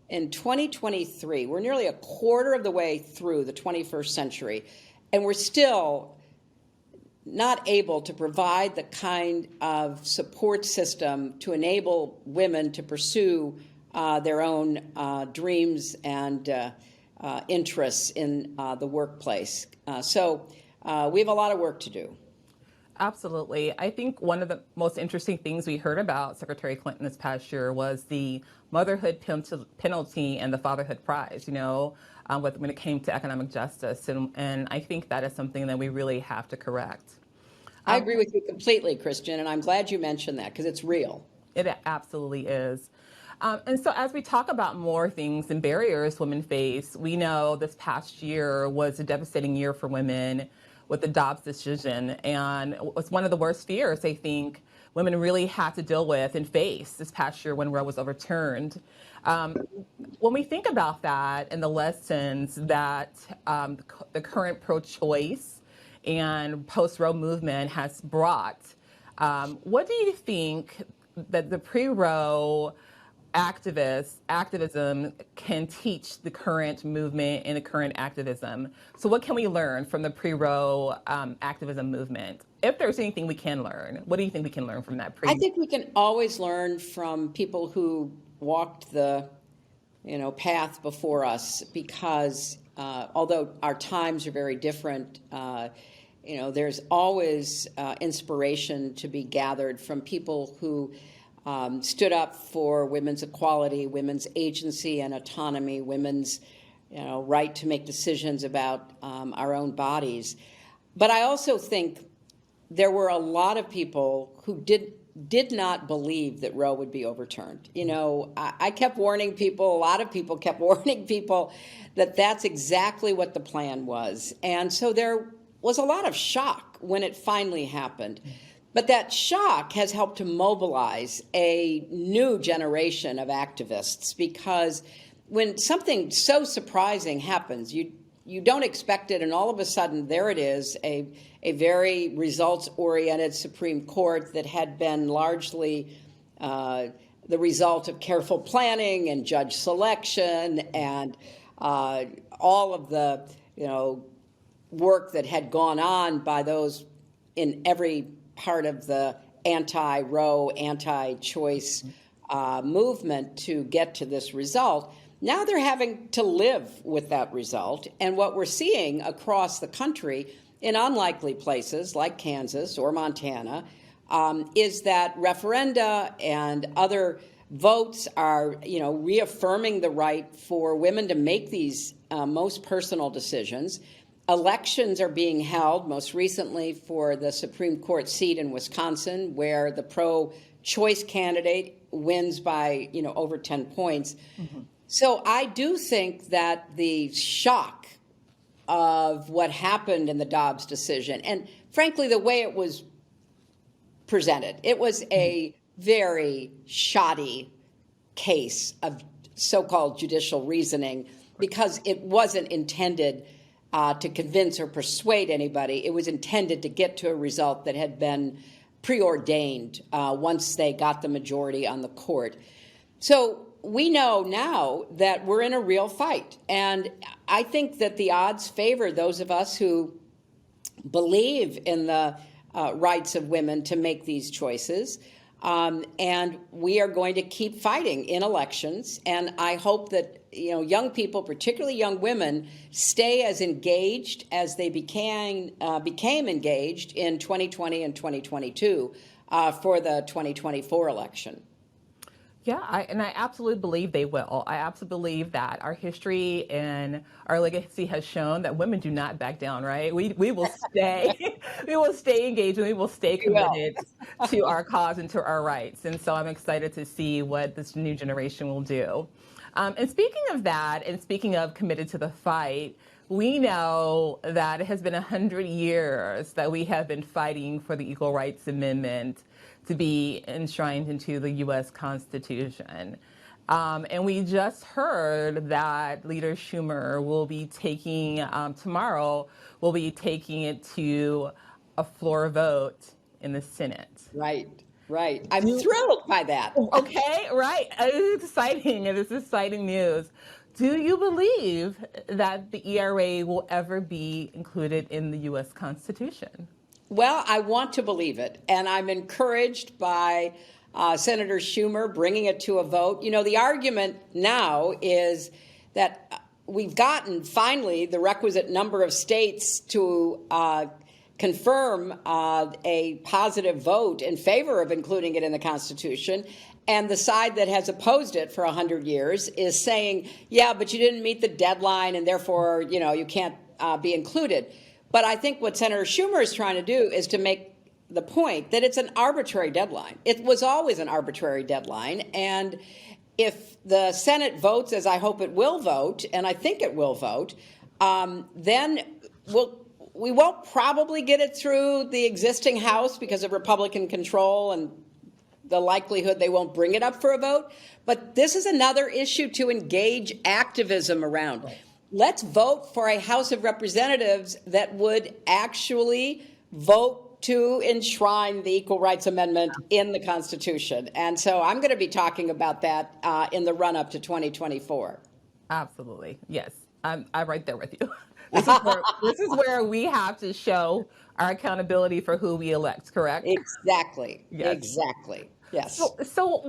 in 2023, we're nearly a quarter of the way through the 21st century, and we're still not able to provide the kind of support system to enable women to pursue their own dreams and interests in the workplace. So we have a lot of work to do.
Absolutely. I think one of the most interesting things we heard about Secretary Clinton this past year was the motherhood penalty and the fatherhood prize, when it came to economic justice. And I think that is something that we really have to correct.
I agree with you completely, Christian, and I'm glad you mentioned that because it's real.
It absolutely is. And so as we talk about more things and barriers women face, we know this past year was a devastating year for women with the Dobbs decision. And it was one of the worst fears, I think, women really had to deal with and face this past year when Roe was overturned. When we think about that and the lessons that the current pro-choice and post-Roe movement has brought, what do you think that the pre-Roe activism can teach the current movement and the current activism? So what can we learn from the pre-Roe activism movement? If there's anything we can learn, what do you think we can learn from that?
I think we can always learn from people who walked the path before us, because although our times are very different, there's always inspiration to be gathered from people who stood up for women's equality, women's agency and autonomy, women's right to make decisions about our own bodies. But I also think there were a lot of people who did not believe that Roe would be overturned. I kept warning people, a lot of people kept warning people that that's exactly what the plan was. And so there was a lot of shock when it finally happened. But that shock has helped to mobilize a new generation of activists, because when something so surprising happens, you don't expect it, and all of a sudden there it is, a very results-oriented Supreme Court that had been largely the result of careful planning and judge selection and all of the work that had gone on by those in every part of the anti-Roe, anti-choice movement to get to this result. Now they're having to live with that result. And what we're seeing across the country in unlikely places like Kansas or Montana is that referenda and other votes are, reaffirming the right for women to make these most personal decisions. Elections are being held, most recently for the Supreme Court seat in Wisconsin, where the pro-choice candidate wins by, over 10 points. Mm-hmm. So I do think that the shock of what happened in the Dobbs decision, and frankly, the way it was presented, it was a very shoddy case of so-called judicial reasoning, because it wasn't intended to convince or persuade anybody. It was intended to get to a result that had been preordained once they got the majority on the court. So we know now that we're in a real fight. And I think that the odds favor those of us who believe in the rights of women to make these choices. And we are going to keep fighting in elections. And I hope that young people, particularly young women, stay as engaged as they became engaged in 2020 and 2022 for the 2024 election.
Yeah, I absolutely believe they will. I absolutely believe that our history and our legacy has shown that women do not back down, right? We will stay, we will stay engaged, and we will stay committed to our cause and to our rights. And so I'm excited to see what this new generation will do. And speaking of that, and speaking of committed to the fight, we know that it has been 100 years that we have been fighting for the Equal Rights Amendment to be enshrined into the U.S. Constitution. And we just heard that Leader Schumer will be taking, tomorrow, will be taking it to a floor vote in the Senate.
Right. I'm thrilled by that.
Okay, right. It's exciting. It is exciting news. Do you believe that the ERA will ever be included in the U.S. Constitution?
Well, I want to believe it, and I'm encouraged by Senator Schumer bringing it to a vote. The argument now is that we've gotten, finally, the requisite number of states to confirm a positive vote in favor of including it in the Constitution. And the side that has opposed it for 100 years is saying, yeah, but you didn't meet the deadline, and therefore, you can't be included. But I think what Senator Schumer is trying to do is to make the point that it's an arbitrary deadline. It was always an arbitrary deadline. And if the Senate votes, as I hope it will vote, and I think it will vote, then we won't probably get it through the existing House because of Republican control and the likelihood they won't bring it up for a vote. But this is another issue to engage activism around. Right. Let's vote for a House of Representatives that would actually vote to enshrine the Equal Rights Amendment in the Constitution. And so I'm going to be talking about that in the run-up to 2024.
Absolutely. Yes. I'm right there with you. This is where we have to show our accountability for who we elect, correct?
Exactly.
Yes.
Exactly. Yes.
So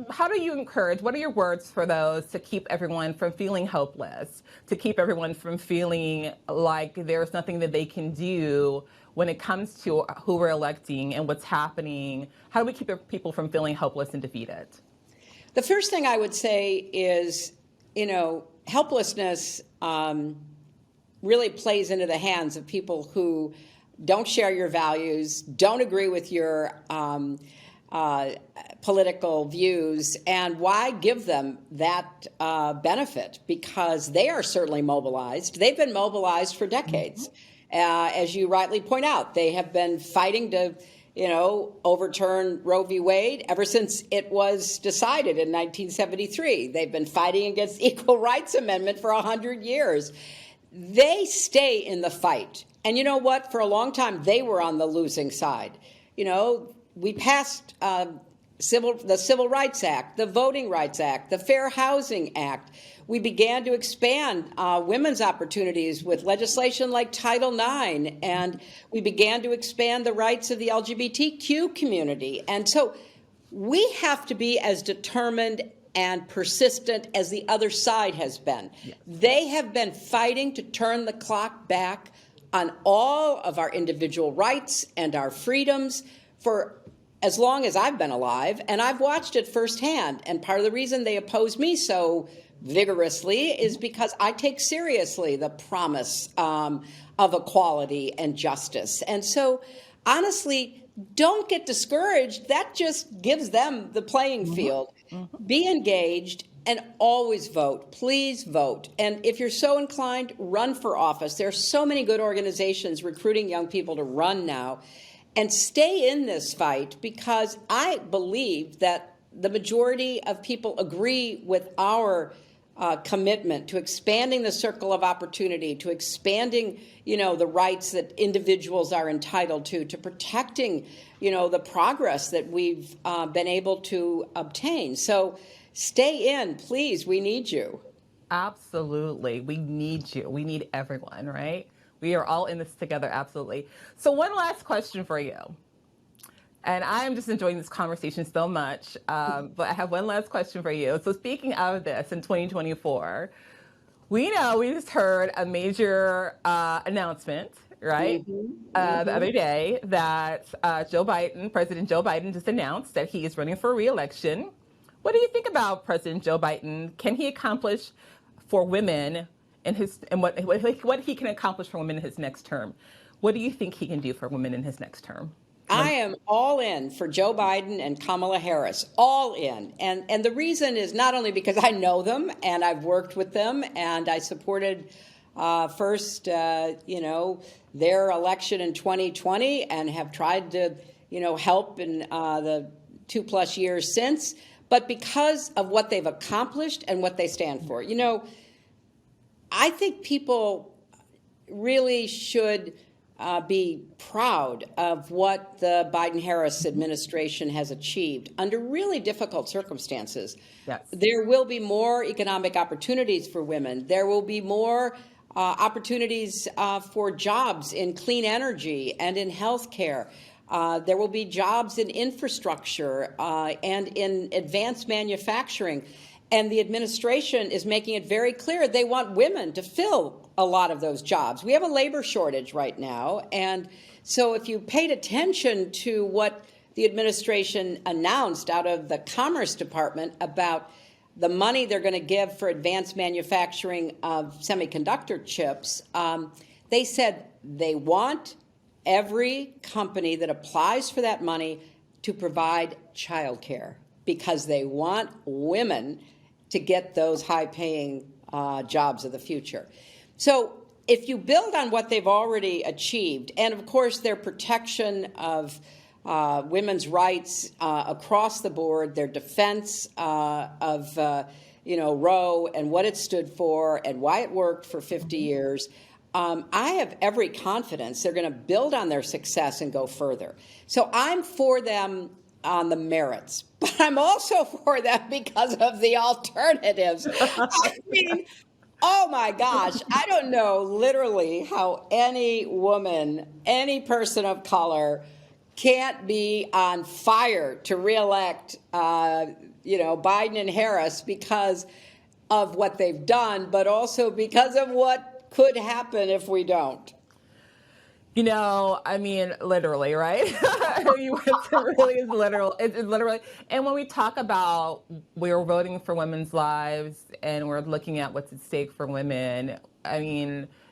how do you encourage, what are your words for those to keep everyone from feeling hopeless, to keep everyone from feeling like there's nothing that they can do when it comes to who we're electing and what's happening? How do we keep people from feeling hopeless and defeated?
The first thing I would say is, helplessness really plays into the hands of people who don't share your values, don't agree with your political views, and why give them that benefit? Because they are certainly mobilized. They've been mobilized for decades. As you rightly point out, they have been fighting to, overturn Roe v. Wade ever since it was decided in 1973. They've been fighting against the Equal Rights Amendment for 100 years. They stay in the fight. And you know what? For a long time, they were on the losing side. We passed the Civil Rights Act, the Voting Rights Act, the Fair Housing Act. We began to expand women's opportunities with legislation like Title IX, and we began to expand the rights of the LGBTQ community. And so we have to be as determined and persistent as the other side has been. Yes. They have been fighting to turn the clock back on all of our individual rights and our freedoms for as long as I've been alive, and I've watched it firsthand. And part of the reason they oppose me so vigorously is because I take seriously the promise of equality and justice. And so, honestly, don't get discouraged. That just gives them the playing field. Be engaged and always vote. Please vote. And if you're so inclined, run for office. There are so many good organizations recruiting young people to run now. And stay in this fight, because I believe that the majority of people agree with our commitment to expanding the circle of opportunity, to expanding, the rights that individuals are entitled to protecting, the progress that we've been able to obtain. So stay in, please. We need you.
Absolutely. We need you. We need everyone, right? We are all in this together. Absolutely. So one last question for you. And I'm just enjoying this conversation so much. But I have one last question for you. So speaking of this in 2024, we know we just heard a major announcement, right? The other day that President Joe Biden just announced that he is running for re-election. What do you think about President Joe Biden? Can he accomplish for women what he can accomplish for women in his next term? What do you think he can do for women in his next term?
I am all in for Joe Biden and Kamala Harris, all in. And the reason is not only because I know them and I've worked with them and I supported first, their election in 2020 and have tried to, help in the 2+ years since, but because of what they've accomplished and what they stand for. I think people really should be proud of what the Biden-Harris administration has achieved under really difficult circumstances.
Yes.
There will be more economic opportunities for women. There will be more opportunities for jobs in clean energy and in healthcare. There will be jobs in infrastructure and in advanced manufacturing. And the administration is making it very clear they want women to fill a lot of those jobs. We have a labor shortage right now. And so if you paid attention to what the administration announced out of the Commerce Department about the money they're going to give for advanced manufacturing of semiconductor chips, they said they want every company that applies for that money to provide childcare because they want women to get those high-paying jobs of the future. So if you build on what they've already achieved, and of course their protection of women's rights across the board, their defense of Roe and what it stood for and why it worked for 50 years, I have every confidence they're going to build on their success and go further. So I'm for them on the merits, but I'm also for them because of the alternatives. I mean, oh my gosh, I don't know literally how any woman, any person of color can't be on fire to reelect, Biden and Harris because of what they've done, but also because of what could happen if we don't.
Literally, right? It really is literal. It's literally. And when we talk about we're voting for women's lives and we're looking at what's at stake for women,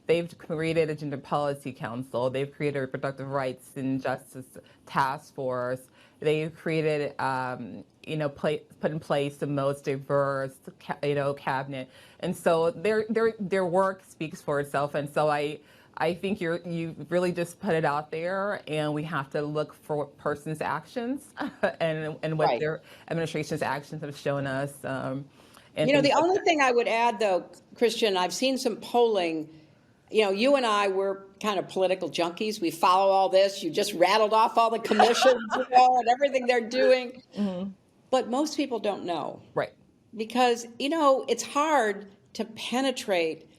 they've created a gender policy council. They've created a reproductive rights and justice task force. They've created, put in place the most diverse, cabinet. And so their work speaks for itself. And so I think you really just put it out there, and we have to look for person's actions and what their administration's actions have shown us. The
only thing I would add, though, Christian, I've seen some polling. You and I, we're kind of political junkies. We follow all this. You just rattled off all the commissions, and everything they're doing. Mm-hmm. But most people don't know.
Right.
Because, it's hard to penetrate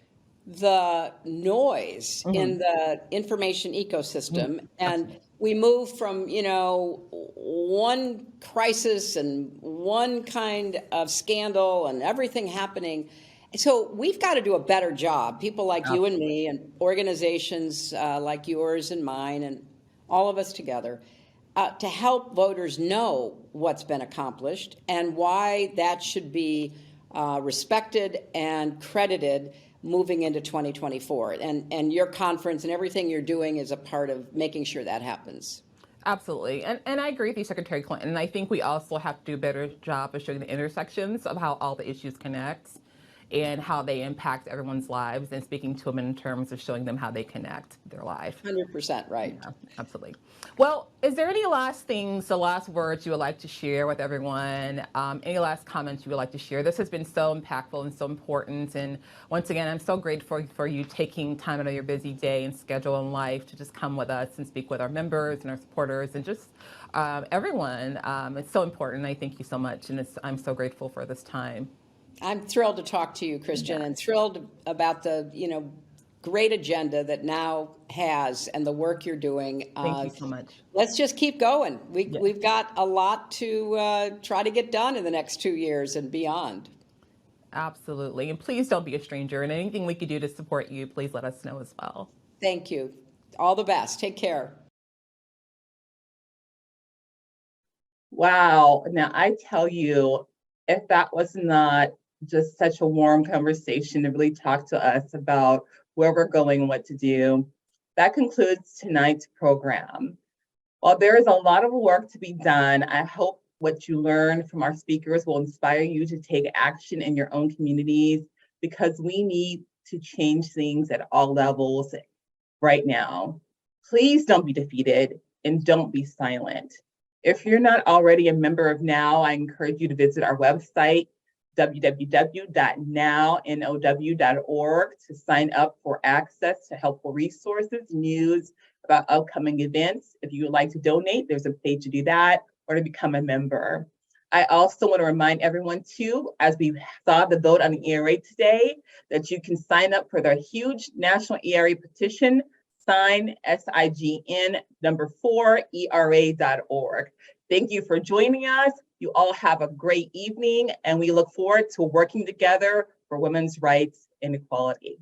the noise in the information ecosystem. And we move from, one crisis and one kind of scandal and everything happening. So we've got to do a better job, people like you and me and organizations like yours and mine and all of us together, to help voters know what's been accomplished and why that should be respected and credited moving into 2024. And your conference and everything you're doing is a part of making sure that happens.
Absolutely. And I agree with you, Secretary Clinton. I think we also have to do a better job of showing the intersections of how all the issues connect. and how they impact everyone's lives, and speaking to them in terms of showing them how they connect their life.
100% right.
Yeah, absolutely. Well, is there any last things, the last words you would like to share with everyone? Any last comments you would like to share? This has been so impactful and so important. And once again, I'm so grateful for you taking time out of your busy day and schedule in life to just come with us and speak with our members and our supporters and just everyone. It's so important. I thank you so much. And I'm so grateful for this time.
I'm thrilled to talk to you, Christian, and thrilled about the, great agenda that now has and the work you're doing.
Thank you so much.
Let's just keep going. We've got a lot to try to get done in the next 2 years and beyond.
Absolutely. And please don't be a stranger. And anything we could do to support you, please let us know as well.
Thank you. All the best. Take care.
Wow. Now, I tell you, if that was not just such a warm conversation to really talk to us about where we're going and what to do, that concludes tonight's program. While there is a lot of work to be done, I hope what you learn from our speakers will inspire you to take action in your own communities, because we need to change things at all levels right now. Please don't be defeated and don't be silent. If you're not already a member of NOW, I encourage you to visit our website, www.now.org, to sign up for access to helpful resources, news about upcoming events. If you would like to donate, there's a page to do that, or to become a member. I also want to remind everyone too, as we saw the vote on the ERA today, that you can sign up for the huge national ERA petition. Sign SIGN number 4 ERA.org. Thank you for joining us. You all have a great evening, and we look forward to working together for women's rights and equality.